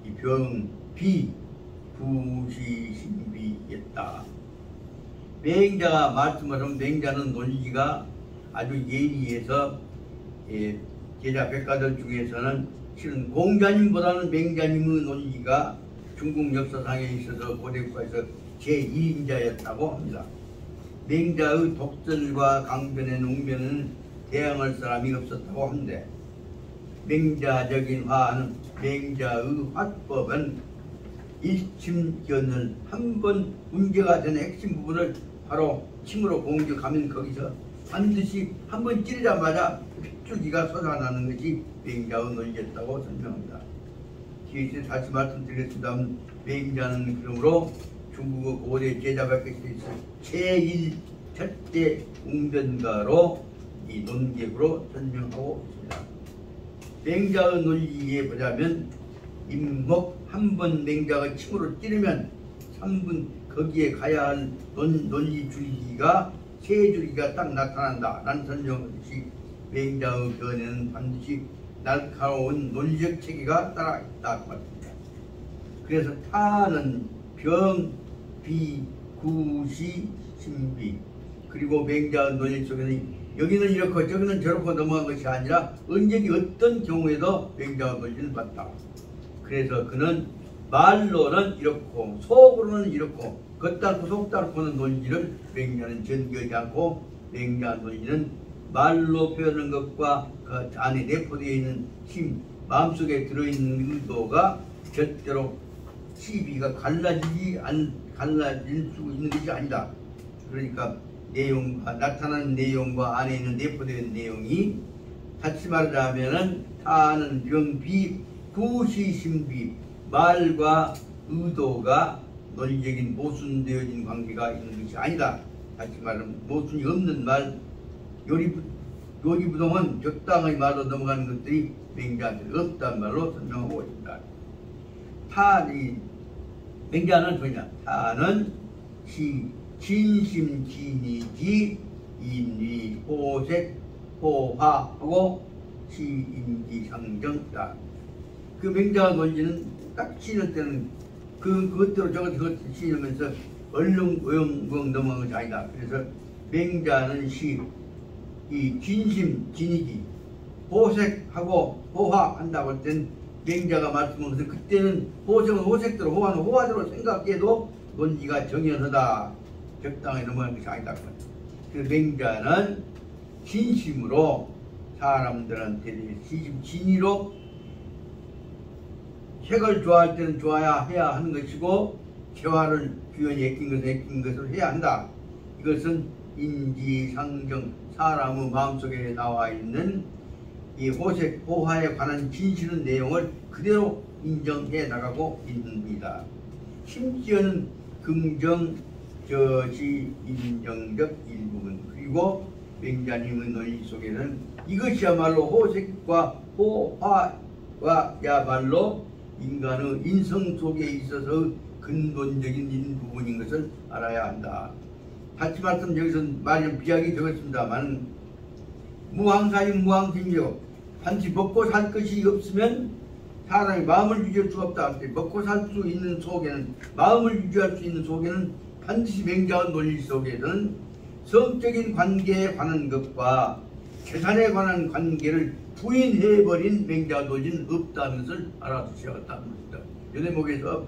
S1: 이 병비 부시신비였다. 맹자가 말씀하신 맹자는 논리가 아주 예리해서 제자 백가들 중에서는 실은 공자님보다는 맹자님의 논리가 중국 역사상에 있어서 고대국가에서 제1인자였다고 합니다. 맹자의 독설과 강변의 농변은 대항할 사람이 없었다고 하는데 맹자적인 화는 맹자의 화법은 일침견을 한번 문제가 되는 핵심 부분을 바로 침으로 공격하면 거기서 반드시 한번 찌르자마자 핏줄기가 솟아나는 것이 맹자의 논리였다고 설명합니다. 뒤에 다시 말씀드리겠습니다. 맹자는 그러므로 중국의 고대 제자백에서 제1 첫째 웅변가로 이 논객으로 설명하고 있습니다. 맹자의 논리에 보자면 임목 한 번 맹자가 침으로 찌르면 3분 거기에 가야 할 논리 줄기가 세 줄기가 딱 나타난다 라는 설명이듯이 맹자의 견해는 반드시 날카로운 논리적 체계가 따라 있다고 말합니다. 그래서 타는 병, 비, 구시, 신비 그리고 맹자의 논리 속에는 여기는 이렇고 저기는 저렇고 넘어간 것이 아니라 언제기 어떤 경우에도 맹자의 논리를 봤다. 그래서 그는 말로는 이렇고 속으로는 이렇고 겉달고 속달고는 논리를 맹자는 전개하지 않고 맹자 논리는 말로 표현하는 것과 그 안에 내포되어 있는 힘, 마음속에 들어있는 의도가 절대로 시비가 갈라질 수 있는 것이 아니다. 그러니까 내용과 나타나는 내용과 안에 있는 내포되어 있는 내용이 다시 말하자면은 타는 병비 구시신비 말과 의도가 논리적인 모순되어진 관계가 있는 것이 아니다. 다시 말하면 모순이 없는 말 요리부동은 적당히 말로 넘어가는 것들이 맹자한테 없다는 말로 설명하고 있습니다. 맹자는 뭐냐? 타는 진심진이지 인위 호색 호화하고 시인지상정이다. 그 맹자의 논리는 딱 치는 때는 그것대로 저것대로 치면서 얼렁엉엉 넘어간 것이 아니다. 그래서 맹자는 이 진심 진이지 호색하고 호화한다고 할 때는 맹자가 말씀하면서 그때는 호색은 호색대로 호화는 호화대로 생각해도 논리가 정연하다. 적당히 넘어간 것이 아니다. 그래서 맹자는 진심으로 사람들한테 진의로 색을 좋아할 때는 좋아야 해야 하는 것이고 재화를 규현이 애낀 것을 해야 한다. 이것은 인지상정 사람의 마음속에 나와 있는 이 호색, 호화에 관한 진실의 내용을 그대로 인정해 나가고 있습니다. 심지어는 긍정, 저시, 인정적 일부분 그리고 맹자님의 논리 속에는 이것이야말로 호색과 호화야말로 인간의 인성 속에 있어서 근본적인 부분인 것을 알아야 한다. 다시 말씀 여기서 말이 비약이 적었습니다만 무항사인 무항심이요 반드시 먹고 살 것이 없으면 사람이 마음을 유지할 수가 없다. 먹고 살 수 있는 속에는, 마음을 유지할 수 있는 속에는 반드시 맹자의 논리 속에는 성적인 관계에 관한 것과 재산에 관한 관계를 부인해버린 맹자의 논리는 없다는 것을 알아두셔야겠다는 것입니다. 요 대목에서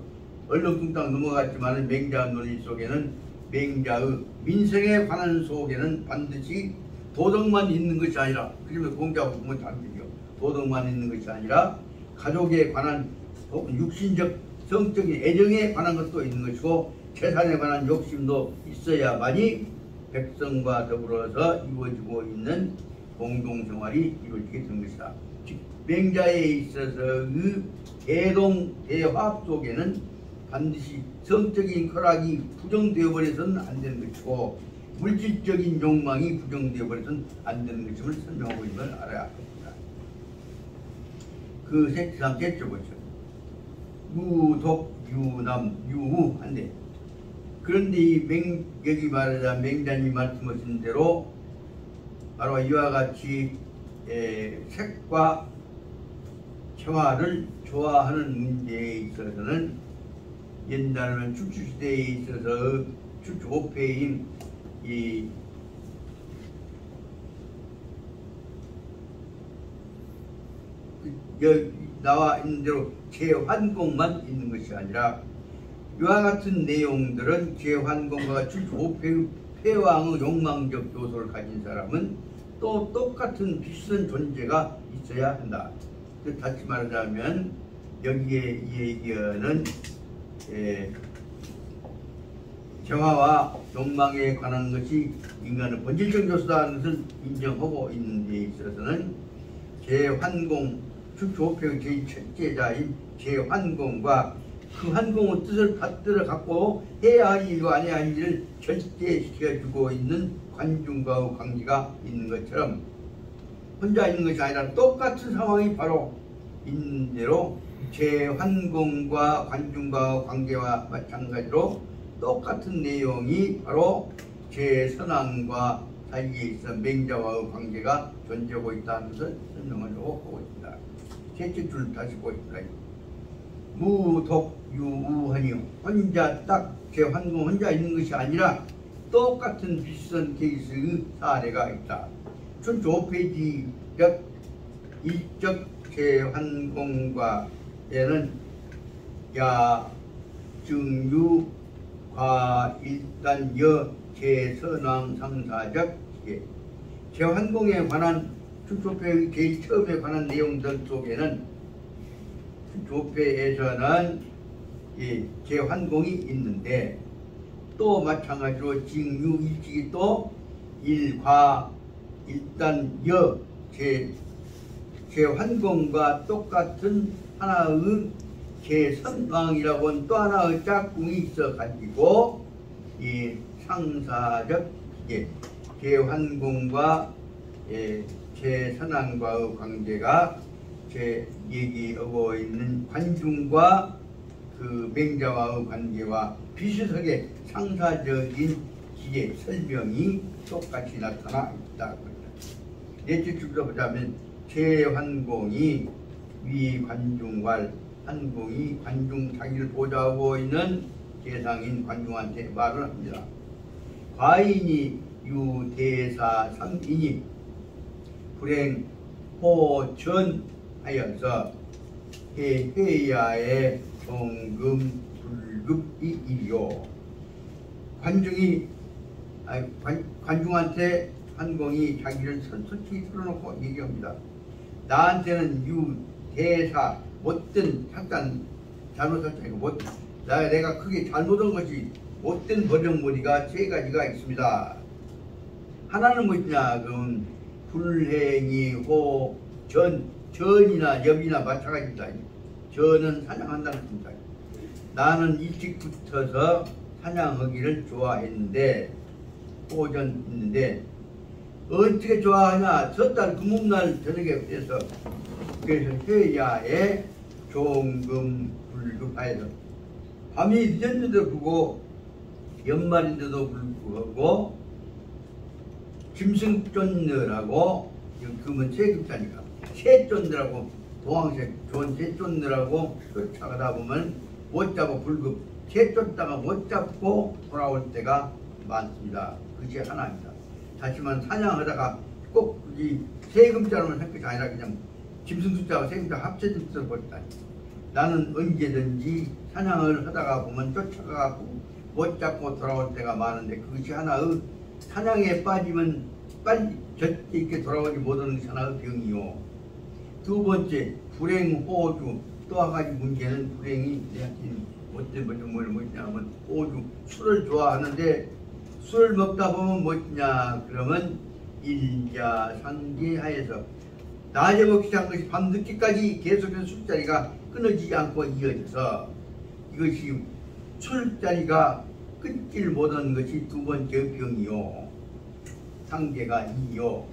S1: 얼렁뚱땅 넘어갔지만 맹자의 논리 속에는, 맹자의 민생에 관한 속에는 반드시 도덕만 있는 것이 아니라, 그러면 공자하고 보면 다르죠. 도덕만 있는 것이 아니라 가족에 관한 혹은 육신적 성적인 애정에 관한 것도 있는 것이고, 재산에 관한 욕심도 있어야만이 백성과 더불어서 이루어지고 있는 공동생활이 이루어지게 된 것이다. 즉 맹자에 있어서의 대동 대화합 속에는 반드시 성적인 쾌락이 부정되어 버려서는 안 되는 것이고, 물질적인 욕망이 부정되어 버려서는 안 되는 것임을 설명하고 있는 걸 알아야 합니다. 그 세트상 셋째 보죠. 무독 유남 유우한데, 그런데 이 여기 말하자 맹자님 말씀하신 대로 바로 이와 같이 색과 청화를 좋아하는 문제에 있어서는 옛날에는 춘추시대에 있어서 춘추오패인 이 여기 나와 있는 대로 제환공만 있는 것이 아니라, 이와 같은 내용들은 제환공과 춘추오패의 패왕의 욕망적 요소를 가진 사람은 또 똑같은 비슷한 존재가 있어야 한다. 다시 말하자면 여기에 얘기하는 정화와 욕망에 관한 것이 인간의 본질적 요소다는 것을 인정하고 있는 데 있어서는 제환공, 춘추오패의 제일 첫째자인 제환공과 그 환공의 뜻을 받들어 갖고 해야 할 일과 안 해야 할 일을 절제시켜주고 있는 관중과 관계가 있는 것처럼, 혼자 있는 것이 아니라 똑같은 상황이 바로 있는 대로 제환공과 관중과 관계와 마찬가지로 똑같은 내용이 바로 제선왕과 사이에 있어 맹자와의 관계가 존재하고 있다는 것을 설명하려고 하고 있습니다. 셋째 줄 다시 보겠습니다. 무독유우하니, 혼자 딱 제환공 혼자 있는 것이 아니라 똑같은 비슷한 케이스의 사례가 있다. 춘추오패지적 일적 제환공과 에는 야, 증유, 과, 일단, 여, 제선왕 상사적 제환공에 관한 춘추오패의 제일 처음에 관한 내용들 속에는 춘추오패에서는 제환공이 있는데, 또 마찬가지로 징유 일찍이 또 일과 일단 여 제환공과 똑같은 하나의 제선왕이라고 하는 또 하나의 짝꿍이 있어 가지고 이 상사적 제환공과 제선왕과의 관계가 제 얘기하고 있는 관중과 그 맹자와의 관계와 비슷하게 상사적인 기계 설명이 똑같이 나타나 있다고 합니다. 넷째 줄로 보자면 제환공이 위관중왈, 환공이 관중 자기를 보좌하고 있는 대상인 관중한테 말을 합니다. 과인이 유대사 삼인이 불행 호전하여서 해야의 종금 불급이 일이요. 관중한테 환공이 자기를 솔직히 털어놓고 얘기합니다. 나한테는 유대사 못된 잠깐 잘못한 아니고 내가 크게 잘못한 것이 못된 버정머리가 세 가지가 있습니다. 하나는 뭐냐? 그럼 불행이 전이나 엽이나 마찬가지입니다. 전은 사냥한다는 겁니다. 나는 일찍 붙어서 사냥하기를 좋아했는데, 호전 있는데 어떻게 좋아하냐? 첫달 금음날 저녁에 돼서, 그래서 해야에 종금 불급하여서 밤이 늦었는데도 불구하고 연말인데도 불구하고 짐승 쫓느라고, 금은 세급자니까 새쫀들하고 도황색 좋은 새쫀들하고 쫓아가다 보면 못 잡아 불급 새쫓다가 못 잡고 돌아올 때가 많습니다. 그것이 하나입니다. 다시만 사냥하다가 꼭 이 세금자로만 할 것이 아니라 그냥 짐승 숫자와 세금자 합쳐진 뜻을 보다. 나는 언제든지 사냥을 하다가 보면 쫓아가고 못 잡고 돌아올 때가 많은데 그것이 하나의 사냥에 빠지면 빨리 절대 있게 돌아오지 못하는 것이 하나의 병이요. 두 번째 불행호주. 또 한 가지 문제는 불행이 못된 것이 뭐냐면 호주 술을 좋아하는데 술을 먹다 보면 뭐냐 그러면 일자상계하에서 낮에 먹기 시작한 것이 밤늦게까지 계속해서 술자리가 끊어지지 않고 이어져서 이것이 술자리가 끊질 못하는 것이 두 번째 병이요. 상계가 이요.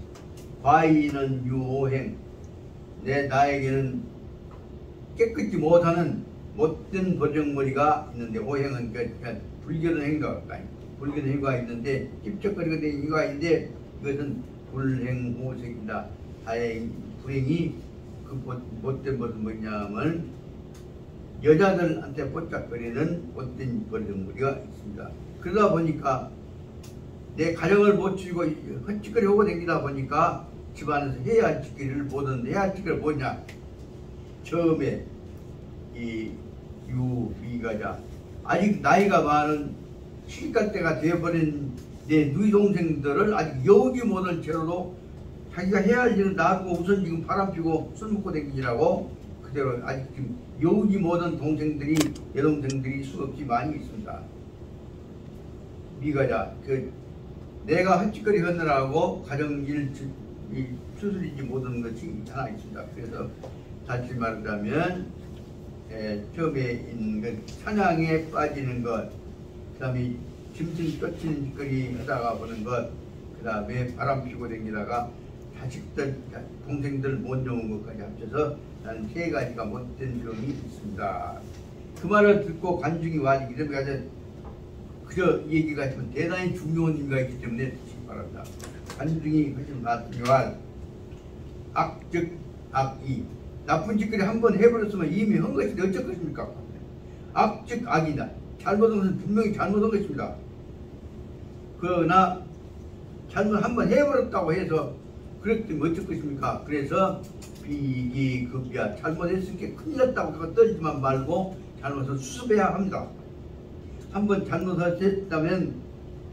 S1: 과인은 유오행. 나에게는 깨끗이 못하는 못된 버정머리가 있는데 오행은 그러니까 불결한 행위가 불결한 행위가 있는데 찝쩍거리게 된 행위가 있는데 이것은 불행호색이다. 불행이 그 못된 것은 뭐냐면 여자들한테 뽀짝거리는 못된 버정머리가 있습니다. 그러다 보니까 내 가정을 못 치고 헛짓거리 하고 다니다 보니까 집안에서 해야 할 짓거리를 보는데 해야 할 짓거리를 뭐냐 처음에 이 유비가자 아직 나이가 많은 시집갈 때가 되어버린 내 누이 동생들을 아직 여우지 못한 채로도 자기가 해야 할 일을 놔두고 우선 지금 바람피고 술 먹고 다니라고 그대로 아직 지금 여우지 못한 동생들이 여동생들이 수없이 많이 있습니다. 미가자 내가 헛짓거리 하느라고 가정일 추스리지 못한 것이 하나 있습니다. 그래서 다시 말하자면 처음에 있는 것 사냥에 빠지는 것, 그 다음에 짐승 쫓치는 짓거리 하다가 보는 것, 그 다음에 바람 피고 다니다가 자식들, 동생들 못 좋은 것까지 합쳐서 나는 세 가지가 못된 병이 있습니다. 그 말을 듣고 관중이 와지 이래서 그저 얘기가 있지만 대단히 중요한 의미가 있기 때문에 듣기 바랍니다. 관중이 하신 말씀이와 악즉 악이 나쁜 짓거리 한번 해버렸으면 이미 한 것이 어쩔 것입니까? 악즉 악이다. 잘못한 것은 분명히 잘못한 것입니다. 그러나 잘못 한번 해버렸다고 해서 그랬더니 어쩔 것입니까? 그래서 비기급이야. 잘못했으니까 큰일 났다고 그거 떨지만 말고 잘못을 수습해야 합니다. 한번 잘못했다면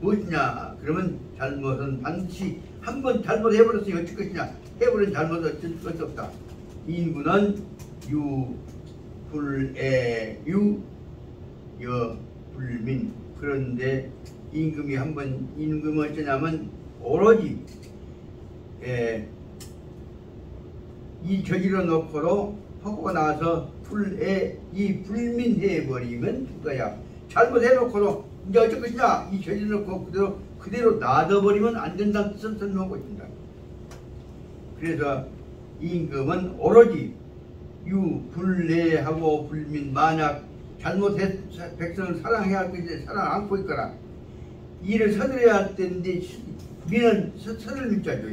S1: 무엇이냐? 그러면 잘못은 반드시 한번 잘못해버렸으니 어쩔 것이냐? 해버린 잘못은 어쩔 것이 없다. 인구는 불민. 그런데 임금이 한번 임금은 어쩌냐면 오로지 이 저지러 놓고도 하고 나서 이 불민해버리면 그거야. 잘못해놓고도 이제 어쩔 것이냐? 이 저지러 놓고 그대로 놔둬버리면 안 된다는 뜻을 설명하고 있습니다. 그래서 임금은 오로지 불내하고 불민 만약 잘못해 백성을 사랑해야 할 것인데 사랑 안고 있거나 일을 서둘러야 할 텐데 민은 서둘 민자죠.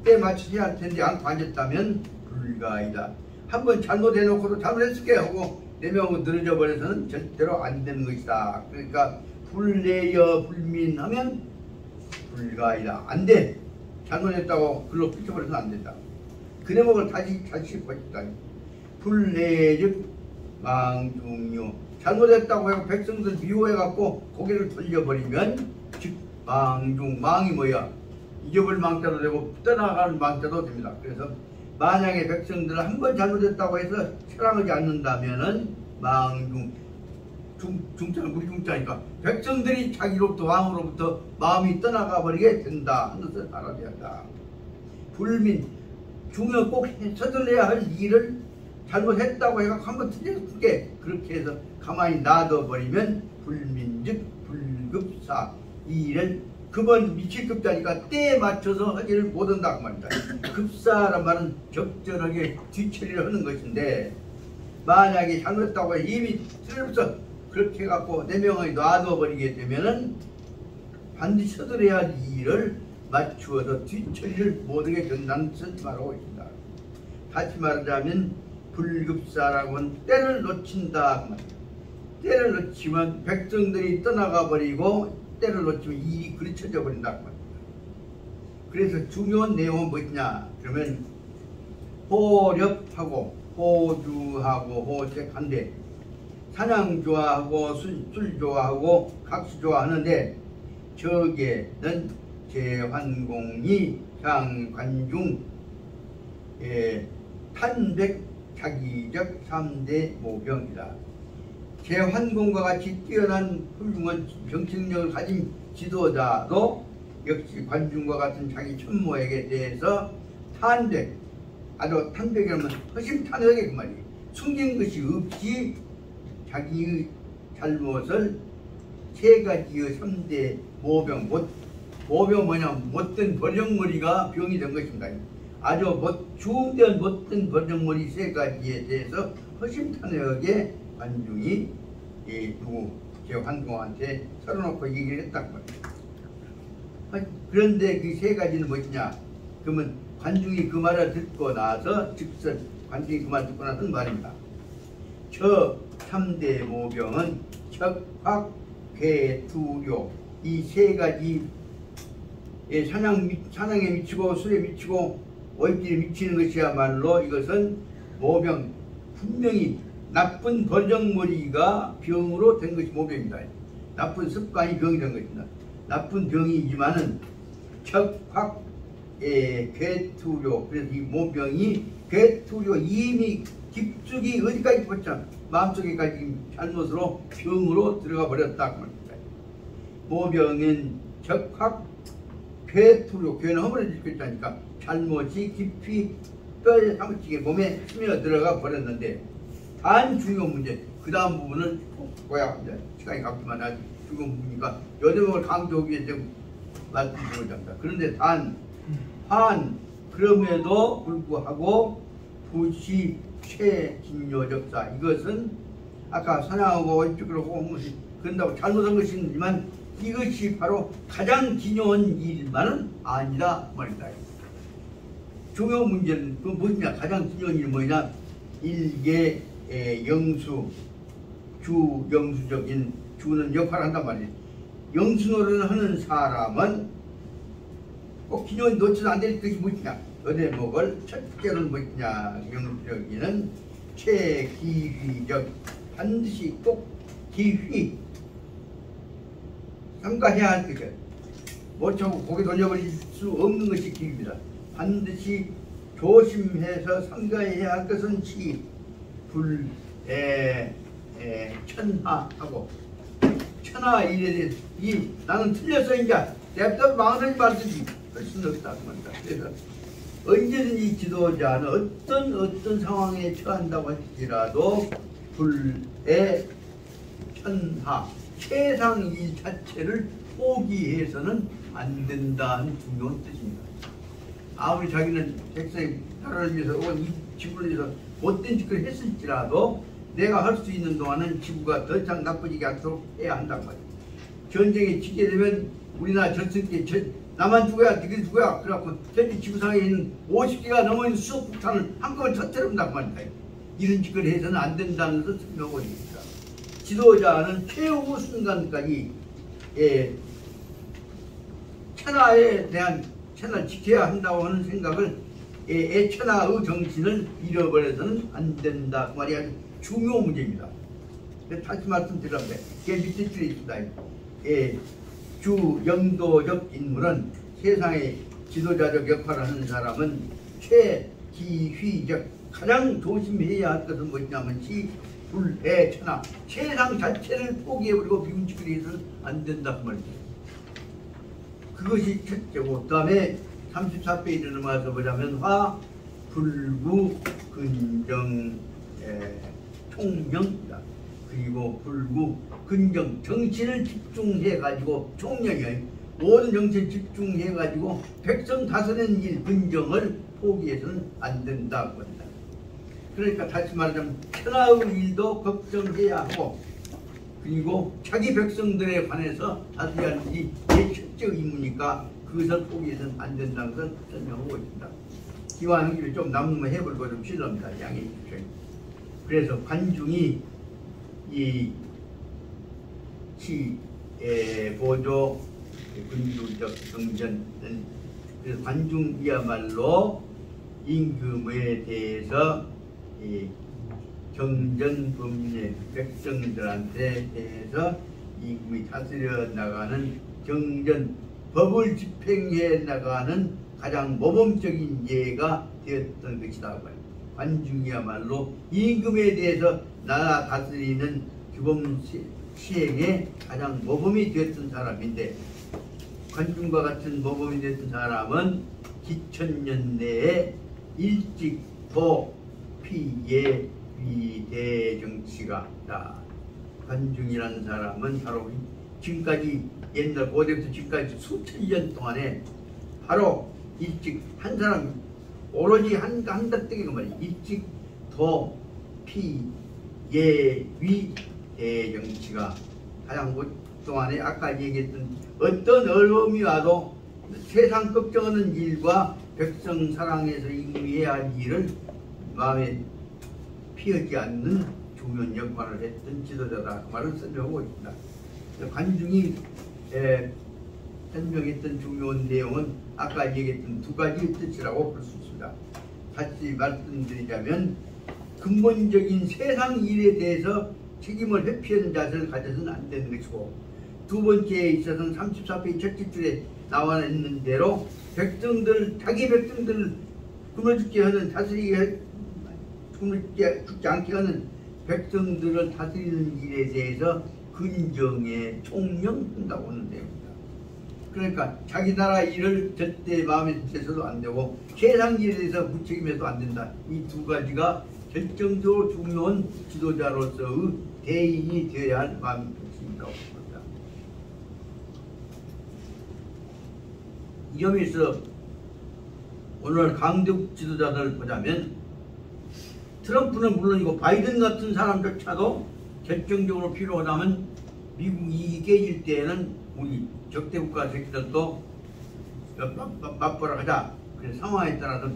S1: 때 맞춰서 해야 할 텐데 안고 앉았다면 불가이다. 한번 잘못해놓고도 잘못했을게 하고 내명하고 늘어져 버려서는 절대로 안 되는 것이다. 그러니까 불내여 불민하면 불가이다. 안 돼. 잘못했다고 글로 붙여버려서는 안 된다. 그 대목을 다시 보겠다. 불내즉 망중요. 잘못했다고 해서 백성들 미워해갖고 고개를 돌려버리면 즉 망중. 망이 뭐야? 잊어버릴 망자도 되고 떠나가는 망자도 됩니다. 그래서 만약에 백성들을 한번 잘못했다고 해서 사랑하지 않는다면은 망중. 중자는 우리 중자니까 백성들이 자기로부터 왕으로부터 마음이 떠나가 버리게 된다 하는 것을 알아야 한다. 불민. 중요 꼭 서둘러야 할 일을 잘못했다고 해서 한번 틀렸게 그렇게 해서 가만히 놔둬버리면 불민즉 불급사. 이 일을 급은 미칠급자니까 때에 맞춰서 하기를 못한다고 말입니다. 급사란 말은 적절하게 뒤처리를 하는 것인데 만약에 잘못했다고 해서 이미 틀렸어 그렇게 해갖고 내 명을 놔둬버리게 되면은 반드시 서둘러야 할 일을 맞추어서 뒤처리를 못하게 된다는 뜻을 말하고 있습니다. 다시 말하자면 불급사라고는 때를 놓친다. 때를 놓치면 백성들이 떠나가 버리고 때를 놓치면 일이 그르쳐져 버린다. 그래서 중요한 내용은 뭐냐 그러면 호렵하고 호주하고 호색한데 사냥 좋아하고 술 좋아하고 각수 좋아하는데 저게는 제환공이 향관중 탄백 자기적 3대 모병이다. 제환공과 같이 뛰어난 훌륭한 정신력을 가진 지도자도 역시 관중과 같은 자기 천모에게 대해서 탄백, 아주 탄백이라면 허심탄회하게 그 말이에요. 숨긴 것이 없이 자기의 잘못을 세 가지의 3대 모병, 모병 뭐냐 못된 버정머리가 병이 된 것입니다. 아주 중대한 못된 버정머리 세 가지에 대해서 허심탄회하게 관중이 누구 제환공한테 서러놓고 얘기를 했단 말이에요. 그런데 그 세 가지는 뭐냐? 그러면 관중이 그 말을 듣고 나서 즉선 관중이 그 말을 듣고 나서는 말입니다. 저 3대 모병은 척확, 괴투료 이 세 가지 사냥에 미치고 술에 미치고 월길에 미치는 것이야말로 이것은 모병 분명히 나쁜 버정머리가 병으로 된 것이 모병입니다. 나쁜 습관이 병이 된 것입니다. 나쁜 병이지만은 척확 괴투료 그래서 이 모병이 괴투료 이미 깊숙이 어디까지 깊었잖아 마음속에까지 잘못으로 병으로 들어가 버렸다 그 말입니다. 모병은 척확 괴투료 괴는 허물어질 수 있다니까 잘못이 깊이 뼈에 사무치게 몸에 스며 들어가 버렸는데 단 중요한 문제 그 다음 부분은 뭐야 이제 시간이 갔지만 아주 중요한 부분이니까 요 대목을 강조하기 위해서 말씀드리고자 합니다. 그런데 한 그럼에도 불구하고 부시 최진요적사 이것은 아까 사냥하고 이쪽으로 그런다고 잘못한 것이지만 이것이 바로 가장 중요한 일만은 아니다 말이다. 중요한 문제는 그 뭐냐 가장 중요한 일은 뭐냐 일개 영수 주 영수적인 주는 역할을 한단 말이에요. 영수 노릇을 하는 사람은 꼭 기념이 놓쳐도 안 될 것이 뭐냐 그 대목을 첫째는 뭐냐 영수적인은 최기휘적 반드시 꼭 기휘 삼가해야 할 것이야. 못하고 고개 돌려버릴 수 없는 것이 기휘입니다. 반드시 조심해서 삼가해야 할 것은 천하하고 천하 일에 대해서 나는 틀렸어 이제 내가 망설이지 말든지 할 수는 없다 그 말이다. 그래서 언제든지 지도자는 어떤 상황에 처한다고 할지라도 불의 천하 세상 일 자체를 포기해서는 안 된다는 중요한 뜻입니다. 아무리 자기는 백성의 나라를 위해서 혹은 이 지구를 위해서 못된 짓을 했을지라도 내가 할 수 있는 동안은 지구가 더 이상 나빠지게 않도록 해야 한단 말이에요. 전쟁에 지게 되면 우리나라 전승기 나만 죽어야 니들 죽어야 그래갖고 현재 지구상에 있는 50개가 넘어있는 수소폭탄을 한꺼번에 터뜨린단 말이다. 이런 짓을 해서는 안 된다는 것을 설명하고 있습니다. 지도자는 최후 순간까지 천하에 대한 천하를 지켜야 한다고 하는 생각을 천하의 정신을 잃어버려서는 안 된다 그 말이 아주 중요한 문제입니다. 다시 말씀드리는데 그 밑에 줄에 있습니다. 주 영도적 인물은 세상의 지도자적 역할을 하는 사람은 최기휘적 가장 조심해야 할 것은 뭐냐면 불해천하 세상 자체를 포기해버리고 미움짓기를 해서는 안 된다 그 말입니다. 그것이 첫째고 그 다음에 34페이지를 넘어가서 보자면 화, 불구, 근정, 총명이다. 그리고 불구, 근정, 정신을 집중해가지고 총명이 모든 정신을 집중해가지고 백성 다스리는 일, 근정을 포기해서는 안 된다 그 말입니다. 그러니까 다시 말하자면 천하의 일도 걱정해야 하고 그리고 자기 백성들에 관해서 다스려야 하는 일이 제 첫째 임무니까 그것을 포기해서는 안 된다는 것을 설명하고 있습니다. 기왕 형님이 좀 남으면 해버리고 좀 실랍니다. 양해 주십시오. 그래서 관중이 이 보조 군주적 정전은 그래서 관중이야말로 임금에 대해서 이 정전범죄 백성들한테 대해서 임금이 다스려 나가는 정전 법을 집행해 나가는 가장 모범적인 예가 되었던 것이다. 관중이야말로 임금에 대해서 나라 다스리는 규범 시행에 가장 모범이 되었던 사람인데, 관중과 같은 모범이 되었던 사람은 기천년 내에 일찍 도피예 위대 정치가 다. 관중이라는 사람은 바로 지금까지 옛날 고대부터 지금까지 수천 년 동안에 바로 일찍 한 사람 오로지 한 닭대기가 말이야. 일찍 도피예위 대정치가 가장 동안에 아까 얘기했던 어떤 어려움이 와도 세상 걱정하는 일과 백성 사랑에서 임금이 해야 할 일을 마음에 피하지 않는 중요한 역할을 했던 지도자다. 그 말을 설명하고 있습니다. 관중이 설명했던 중요한 내용은 아까 얘기했던 두 가지 뜻이라고 볼 수 있습니다. 다시 말씀드리자면 근본적인 세상 일에 대해서 책임을 회피하는 자세를 가져서는 안 되는 것이고, 두 번째에 있어서는 34페이지 첫째 줄에 나와 있는 대로 자기 백성들을 굶어 죽게 하는 다스리게 굶어 죽지 않게 하는 백성들을 다스리는 일에 대해서 근정에 총명한다고 하는 내용입니다. 그러니까 자기 나라 일을 절대 마음에 드셔도 안 되고 세상 일에 대해서 무책임해도 안 된다. 이 두 가지가 결정적으로 중요한 지도자로서의 대인이 되어야 할 마음이 있다고 봅니다. 이 점에서 오늘 강대국 지도자들을 보자면 트럼프는 물론이고 바이든 같은 사람조차도 결정적으로 필요하다면 미국 이익이 깨질 때에는 우리 적대국가 새끼들도 맞보라 하자. 그래서 상황에 따라서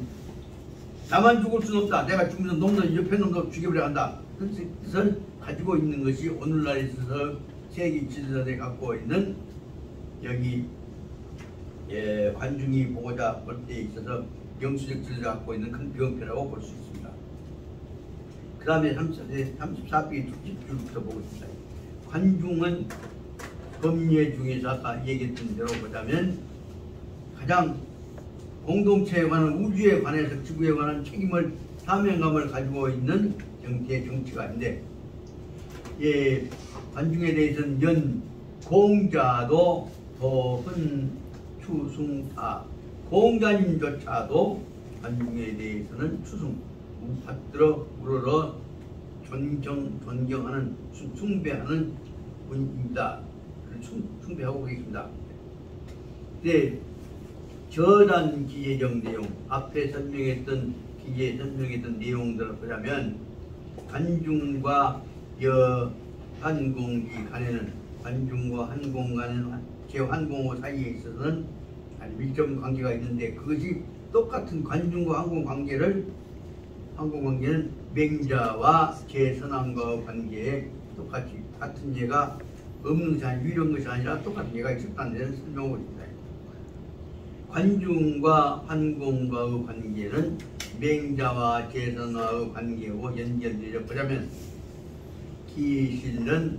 S1: 나만 죽을 수는 없다. 내가 죽으면 놈들 옆에 놈도 죽여버려 한다. 그런 뜻을 가지고 있는 것이 오늘날에 있어서 세계 지도자들이 갖고 있는 여기 관중이 보고자 볼 때 있어서 영수적 지도자가 갖고 있는 큰 병폐라고 볼 수 있습니다. 그 다음에 34페이지 특집줄부터 보겠습니다. 관중은 법률 중에서 아까 얘기했던 대로 보자면 가장 공동체에 관한 우주에 관해서 지구에 관한 책임을 사명감을 가지고 있는 형태의 정치가인데, 관중에 대해서는 연 공자도 도훈 추승파, 공자님조차도 관중에 대해서는 추승 받들어 우러러 존경하는 숭배하는 분입니다. 숭배하고 계십니다. 네, 저단 기재적 내용, 앞에 설명했던 기재 설명했던 내용들을 보자면 관중과 한공기 간에는 관중과 한공 간에는 제환공호 사이에 있어서는 아주 밀접 관계가 있는데, 그것이 똑같은 관중과 항공관계는 맹자와 제선왕과의 관계에 똑같이 같은 예가 없는 것이 아니라 유일한 것이 아니라 똑같은 예가 있었다는 데를 설명하고 있습니다. 관중과 한공과의 관계는 맹자와 제선와의 관계고 연결되어 보자면 기실은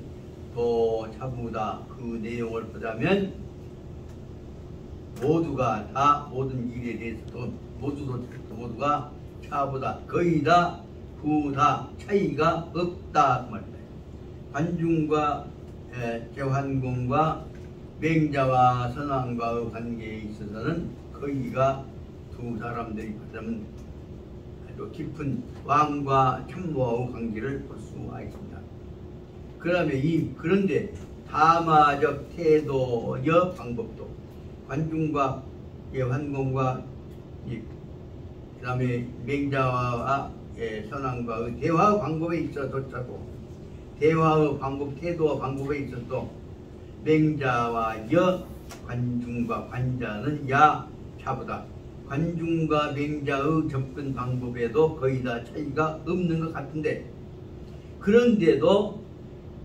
S1: 더 차부다. 그 내용을 보자면 모두가 다 모든 일에 대해서도 모두가 차보다 거의 다 후다 차이가 없다 그 말입니다. 관중과 제환공과 맹자와 선왕과의 관계에 있어서는 거의가 두 사람들이 보자면 아주 깊은 왕과 참모와의 관계를 볼 수가 있습니다. 그런데 다마적 태도의 방법도 관중과 제환공과 그 다음에 맹자와 선왕과의 대화 방법에 있어서조차도 대화의 방법, 태도와 방법에 있어서 맹자와 관중과 관자는 야 차보다 관중과 맹자의 접근 방법에도 거의 다 차이가 없는 것 같은데, 그런데도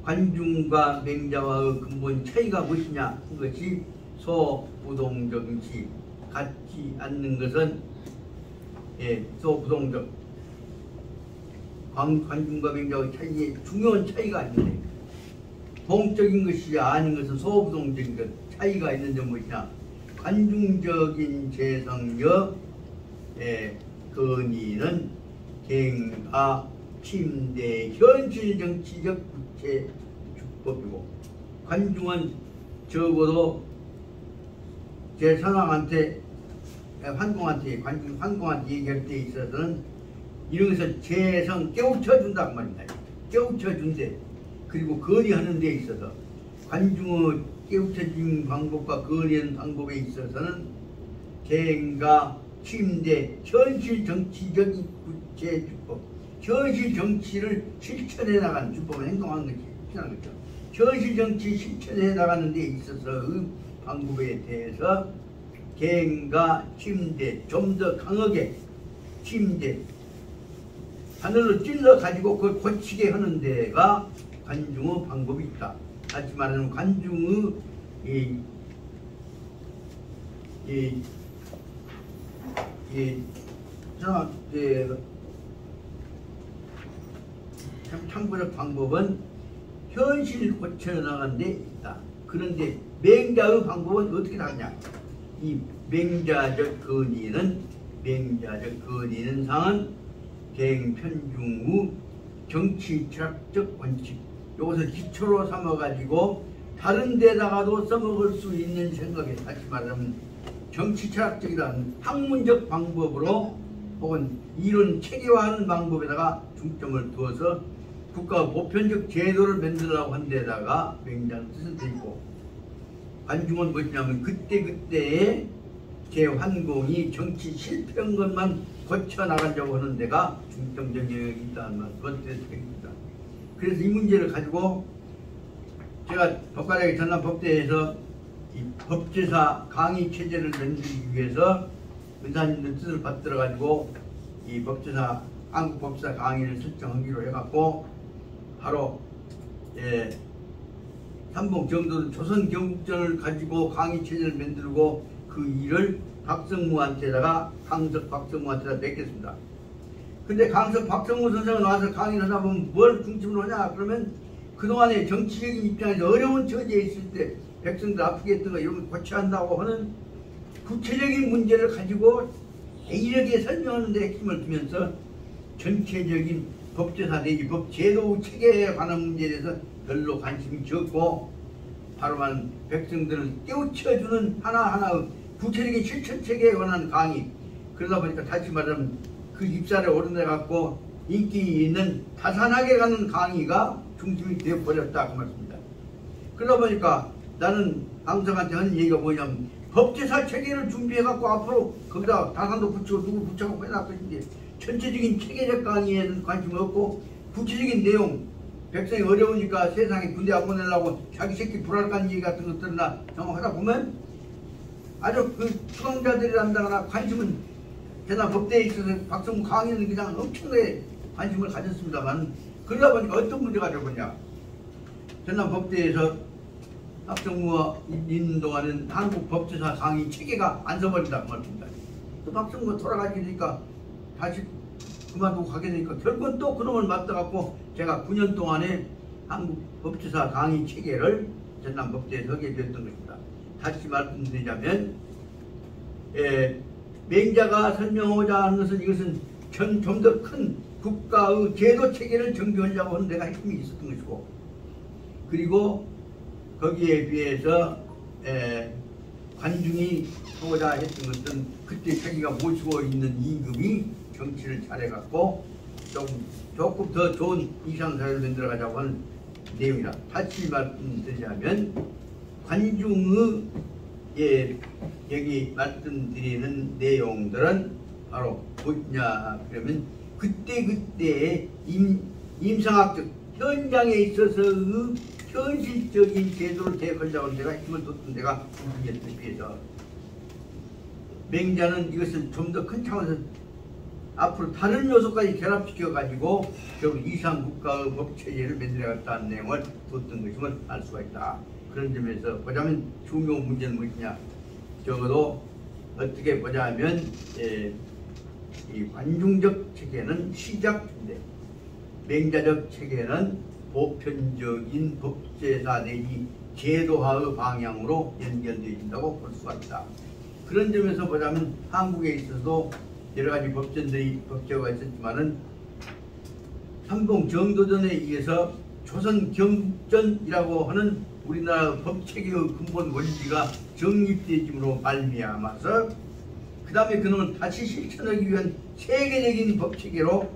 S1: 관중과 맹자와의 근본 차이가 무엇이냐, 그것이 소부동적인지 같지 않는 것은, 소부동적 관중과 맹자의 차이에 중요한 차이가 있는데, 동적인 것이 아닌 것은 소부동적인 것, 차이가 있는 점 무엇이냐, 관중적인 재성력 근위는 갱가 침대 현실 정치적 구체 주법이고, 관중은 적어도 제 선왕한테 환공한테 얘기할 때 있어서는 이런 것을 재성 깨우쳐준다 그 말입니다. 깨우쳐준대. 그리고 건의하는 데 있어서 관중의 깨우쳐진 방법과 건의하는 방법에 있어서는 갱가 침대 현실 정치적인 구체 주법, 현실 정치를 실천해 나가는 주법을 행동하는 것이 필요한 거죠. 현실 정치 실천해 나가는 데 있어서의 방법에 대해서 갱가 침대 좀 더 강하게 침대 하늘로 찔러 가지고 그걸 고치게 하는 데가 관중의 방법이 있다. 다시 말하면 관중의 참고적 방법은 현실 고쳐나가는 데 있다. 그런데 맹자의 방법은 어떻게 다르냐? 이 맹자적 건의는 상은 갱편중 후 정치 철학적 원칙, 이것을 기초로 삼아가지고 다른 데다가도 써먹을 수 있는 생각에, 다시 말하면 정치 철학적이라는 학문적 방법으로 혹은 이론 체계화하는 방법에다가 중점을 두어서 국가 보편적 제도를 만들려고 한 데다가 맹자는 뜻을 드리고, 관중은 무엇이냐면 그때그때의 재환공이 정치 실패한 것만 고쳐나가려고 하는 데가 중점적 영역이 있다는 말, 그것에 되겠습니다. 그래서 이 문제를 가지고 제가 법관에게 전남 법대에서 이 법제사 강의 체제를 만들기 위해서 의사님들 뜻을 받들어 가지고 이 법제사 한국법사 강의를 설정하기로 해갖고 바로 삼봉 정도 조선 경국전을 가지고 강의 체제를 만들고 그 일을 박성무한테다가 강석 박성무한테다 맡겼습니다. 근데 강석 박성무 선생은 와서 강의를 하다 보면 뭘 중심으로 하냐 그러면 그동안에 정치적인 입장에서 어려운 처지에 있을 때 백성들 아프게 했던 거 이런 거 고쳐야 한다고 하는 구체적인 문제를 가지고 이렇게 설명하는 데 핵심을 두면서 전체적인 법제사 내지 법제도 체계에 관한 문제에 대해서 별로 관심이 적고 바로 말 백성들을 깨우쳐주는 하나하나의 구체적인 실천 체계에 관한 강의, 그러다 보니까 다시 말하면 그 입살에 오르내 갖고 인기 있는 다산하게 가는 강의가 중심이 되어버렸다 그 말씀입니다. 그러다 보니까 나는 강석한테 하는 얘기가 뭐냐면 법제사 체계를 준비해 갖고 앞으로 거기다 다산도 붙이고 누구 붙여갖고 해놨 것인데 전체적인 체계적 강의에는 관심 없고 구체적인 내용, 백성이 어려우니까 세상에 군대 안 보내려고 자기 새끼 불알간 얘기 같은 것들이나 하다 보면 아주 그 수강자들이란다거나 관심은 대나 법대에 있어서 박성무 강의는 그냥 엄청나게 관심을 가졌습니다만, 그러다 보니까 어떤 문제가 되었냐, 전남 법대에서 박성무가 있는 동안은 한국 법제사 강의 체계가 안 서버린다 그 말입니다. 또 박성무가 돌아가게 되니까 다시 그만두고 가게 되니까 결국은 또 그놈을 맡아갖고 제가 9년 동안에 한국 법제사 강의 체계를 전남 법대에서 하게 되었던 것입니다. 다시 말씀드리자면 맹자가 설명하고자 하는 것은 이것은 좀 더 큰 국가의 제도 체계를 정비하려고 하는 데가 핵심이 있었던 것이고, 그리고 거기에 비해서 관중이 하고자 했던 것은 그때 자기가 모시고 있는 임금이 정치를 잘해갖고 조금 더 좋은 이상사회를 만들어가자고 하는 내용이라. 다시 말씀드리자면 관중의 여기 말씀드리는 내용들은 바로 뭐냐 그러면 그때그때의 임상학적 현장에 있어서의 현실적인 제도를 대입하려고 하는 데가 힘을 뒀던 데가 중심이었던 비해서 맹자는 이것을 좀 더 큰 차원에서 앞으로 다른 요소까지 결합시켜 가지고 결국 이상 국가의 법 체계를 만들어갔다는 내용을 뒀던 것임을 알 수가 있다. 그런 점에서 보자면 중요 문제는 무엇이냐? 적어도 어떻게 보자면 이 관중적 체계는 시작인데 맹자적 체계는 보편적인 법제사 내지 제도화의 방향으로 연결되어진다고 볼 수가 있다. 그런 점에서 보자면 한국에 있어서도 여러 가지 법제가 있었지만은 삼봉 정도전에 의해서 조선 경전이라고 하는 우리나라 법체계의 근본 원리가 정립되어짐으로 말미암아서 그 다음에 그놈은 다시 실천하기 위한 세계적인 법체계로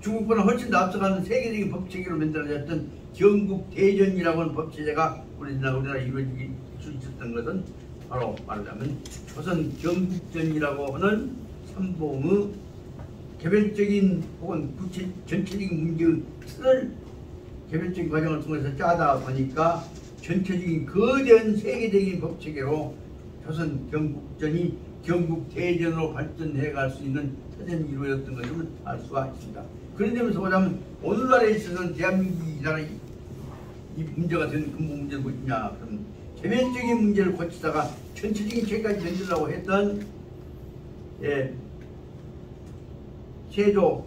S1: 중국보다 훨씬 더 앞서가는 세계적인 법체계로 만들어졌던 경국대전이라고 하는 법체제가 우리나라에 이루어질 수 있었던 것은 바로 말하자면 조선 경국전이라고 하는 삼봉의 개별적인 혹은 전체적인 문제의 틀을 개별적인 과정을 통해서 짜다 보니까 전체적인 거대한 세계적인 법체계로 조선 경국전이 경국대전으로 발전해 갈 수 있는 사전이 이루어졌던 것을 알 수가 있습니다. 그런 점에서 보자면 오늘날에 있어서는 대한민국이 이 나라의 이 문제가 된 근본 문제는 무엇이냐? 그럼 개별적인 문제를 고치다가 전체적인 체계까지 만들려고 했던 세조,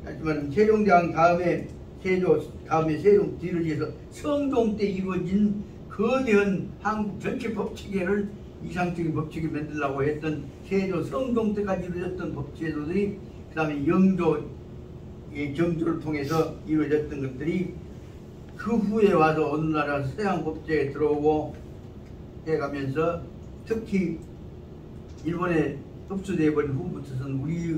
S1: 하지만 세종대왕 다음에 세종 뒤를 이어서 성종 때 이루어진 거대한 한국 전체 법체계를 이상적인 법체계 만들려고 했던 세조 성종 때까지 이루어졌던 법제도들이 그 다음에 영조의 정조를 통해서 이루어졌던 것들이 그 후에 와서 어느 나라 서양 법제에 들어오고 해가면서 특히 일본에 흡수되어 버린 후부터서는 우리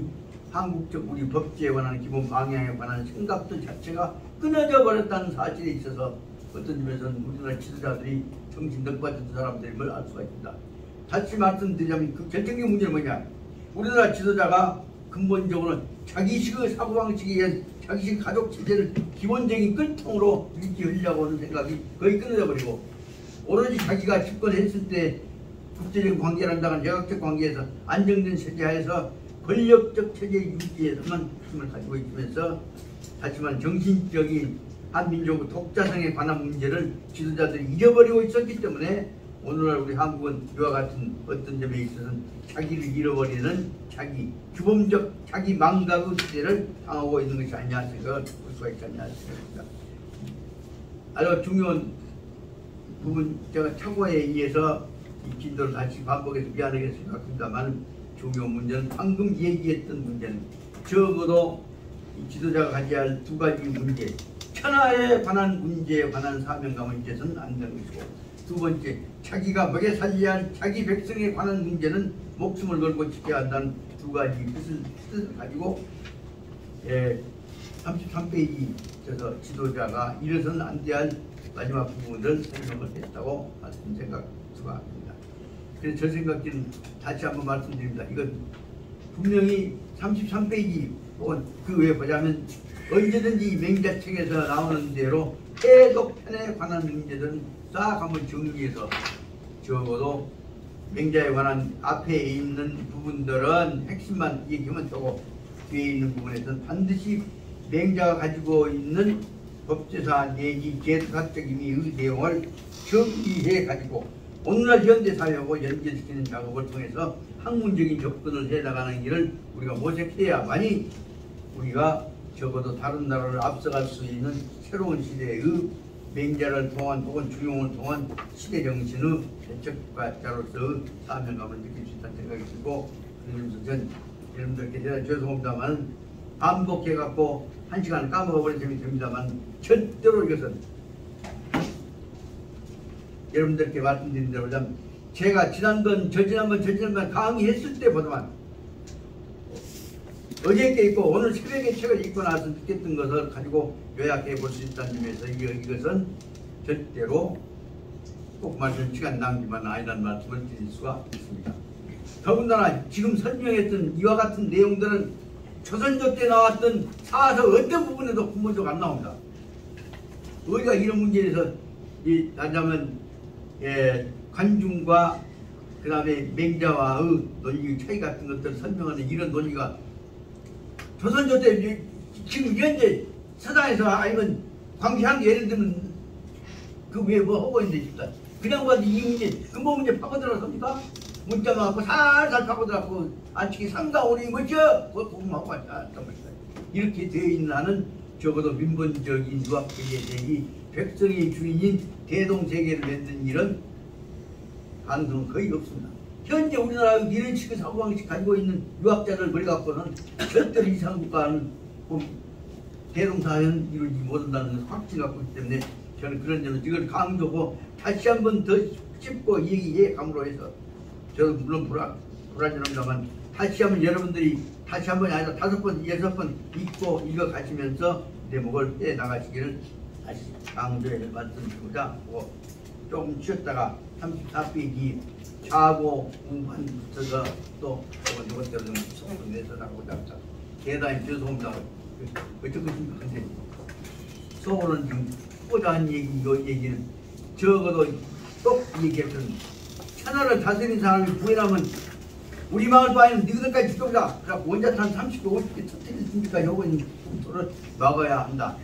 S1: 한국적 우리 법제에 관한 기본 방향에 관한 생각들 자체가 끊어져 버렸다는 사실에 있어서 어떤 점에서는 우리나라 지도자들이 정신 넉받은 사람들인 걸 알 수가 있습니다. 다시 말씀드리자면 그 결정적인 문제는 뭐냐? 우리나라 지도자가 근본적으로 자기식의 사고방식에 의한 자기식 가족 체제를 기본적인 끈통으로 유지하려고 하는 생각이 거의 끊어져 버리고 오로지 자기가 집권했을 때 국제적인 관계란다는 역학적 관계에서 안정된 체제하에서 권력적 체제 유지에서만 힘을 가지고 있으면서 하지만 정신적인 한민족의 독자성에 관한 문제를 지도자들이 잊어버리고 있었기 때문에 오늘날 우리 한국은 이와 같은 어떤 점에 있어서는 자기를 잃어버리는 자기 규범적 자기 망각의 시대를 당하고 있는 것이 아니냐 생각을 볼 수가 있지 않냐 생각합니다. 아주 중요한 부분 제가 착오에 의해서 이 진도를 다시 반복해서 미안하게 생각합니다만 중요한 문제는 방금 얘기했던 문제는 적어도 이 지도자가 가져야 할 두 가지 문제 천하에 관한 문제에 관한 사명감을 잊어서는 안 되는 것이고 두 번째 자기가 먹여 살려야 할 자기 백성에 관한 문제는 목숨을 걸고 지켜야 한다는 두 가지 뜻을 가지고 33페이지에서 지도자가 이래서는 안 돼야 할 마지막 부분을 설명을 했다고 생각 수고합니다. 그래서 저 생각지는 다시 한번 말씀드립니다. 이건 분명히 33페이지 혹은 그 외에 보자면 언제든지 맹자책에서 나오는 대로 해독편에 관한 문제들은 싹 한번 정리해서 적어도 맹자에 관한 앞에 있는 부분들은 핵심만 얘기하면 되고 뒤에 있는 부분에서는 반드시 맹자가 가지고 있는 법제사 내지 제도학적 의미의 내용을 정리해 가지고 오늘날 현대사회하고 연결시키는 작업을 통해서 학문적인 접근을 해나가는 일을 우리가 모색해야만이 우리가 적어도 다른 나라를 앞서갈 수 있는 새로운 시대의 맹자를 통한 혹은 중용을 통한 시대 정신의 대척자로서의 사명감을 느낄 수 있다는 생각이 들고 그러면서 전 여러분들께 대단히 죄송합니다만 반복해갖고 한 시간 까먹어버린 셈이 됩니다만 절대로 이것은 여러분들께 말씀드린 대로 제가 지난번 저지난번 강의했을 때보다만 어저께 읽고 오늘 새벽에 책을 읽고 나서 느꼈던 것을 가지고 요약해 볼 수 있다는 점에서 이것은 절대로 꼭 말씀 시간 낭비만 아니라는 말씀을 드릴 수가 있습니다. 더군다나 지금 설명했던 이와 같은 내용들은 조선조 때 나왔던 사서 어떤 부분에도 근본적으로 안 나옵니다. 우리가 이런 문제에서 하자면 관중과 그 다음에 맹자와의 논리 차이 같은 것들을 설명하는 이런 논리가 조선조 때 지금 현재 서당에서 아니면 광시한 예를 들면 그 위에 뭐 하고 있는데 싶다. 그냥 봐도 이 문제 근본 문제 파고들어섭니까? 문자 갖고 살살 파고들어갖고 안치기 상가오니 뭐죠? 그거 공부하고 왔다. 이렇게 되어 있는 한은 적어도 민본적인 유학계에 대해 백성의 주인인 대동세계를 만든 일은 가능성은 거의 없습니다. 현재 우리나라 이런 식의 사고방식 가지고 있는 유학자들 머리 갖고는 절대로 이상 국가는 대동사회는 이루지 못한다는 것을 확신 갖고 있기 때문에 저는 그런 점은 이걸 강조하고 다시 한번 더 짚고 얘기해 감으로 해서 저는 물론 불안합니다만 다시 한번 여러분들이 다시 한번이 아니라 5번, 6번 읽고 읽어가시면서 대목을 해 나가시기를 다시 강조해 말씀드리고자 하고 조금 쉬었다가 34페이지 자고 공부한 부터가 또 이것대로 좀 소문내서 나가고자 합니다. 대단히 죄송합니다. 어쩔 것입니까? 근데 서울은 지금 꼬자한 얘기, 이 얘기는 적어도 꼭 얘기했던 천하를 다스리는 사람이 부인하면 우리 마을 바에는 너희들까지 죽여보자. 그래서 원자탄 30개, 50개 터뜨릴 준비까지 하고 있는 공토를 막아야 한다.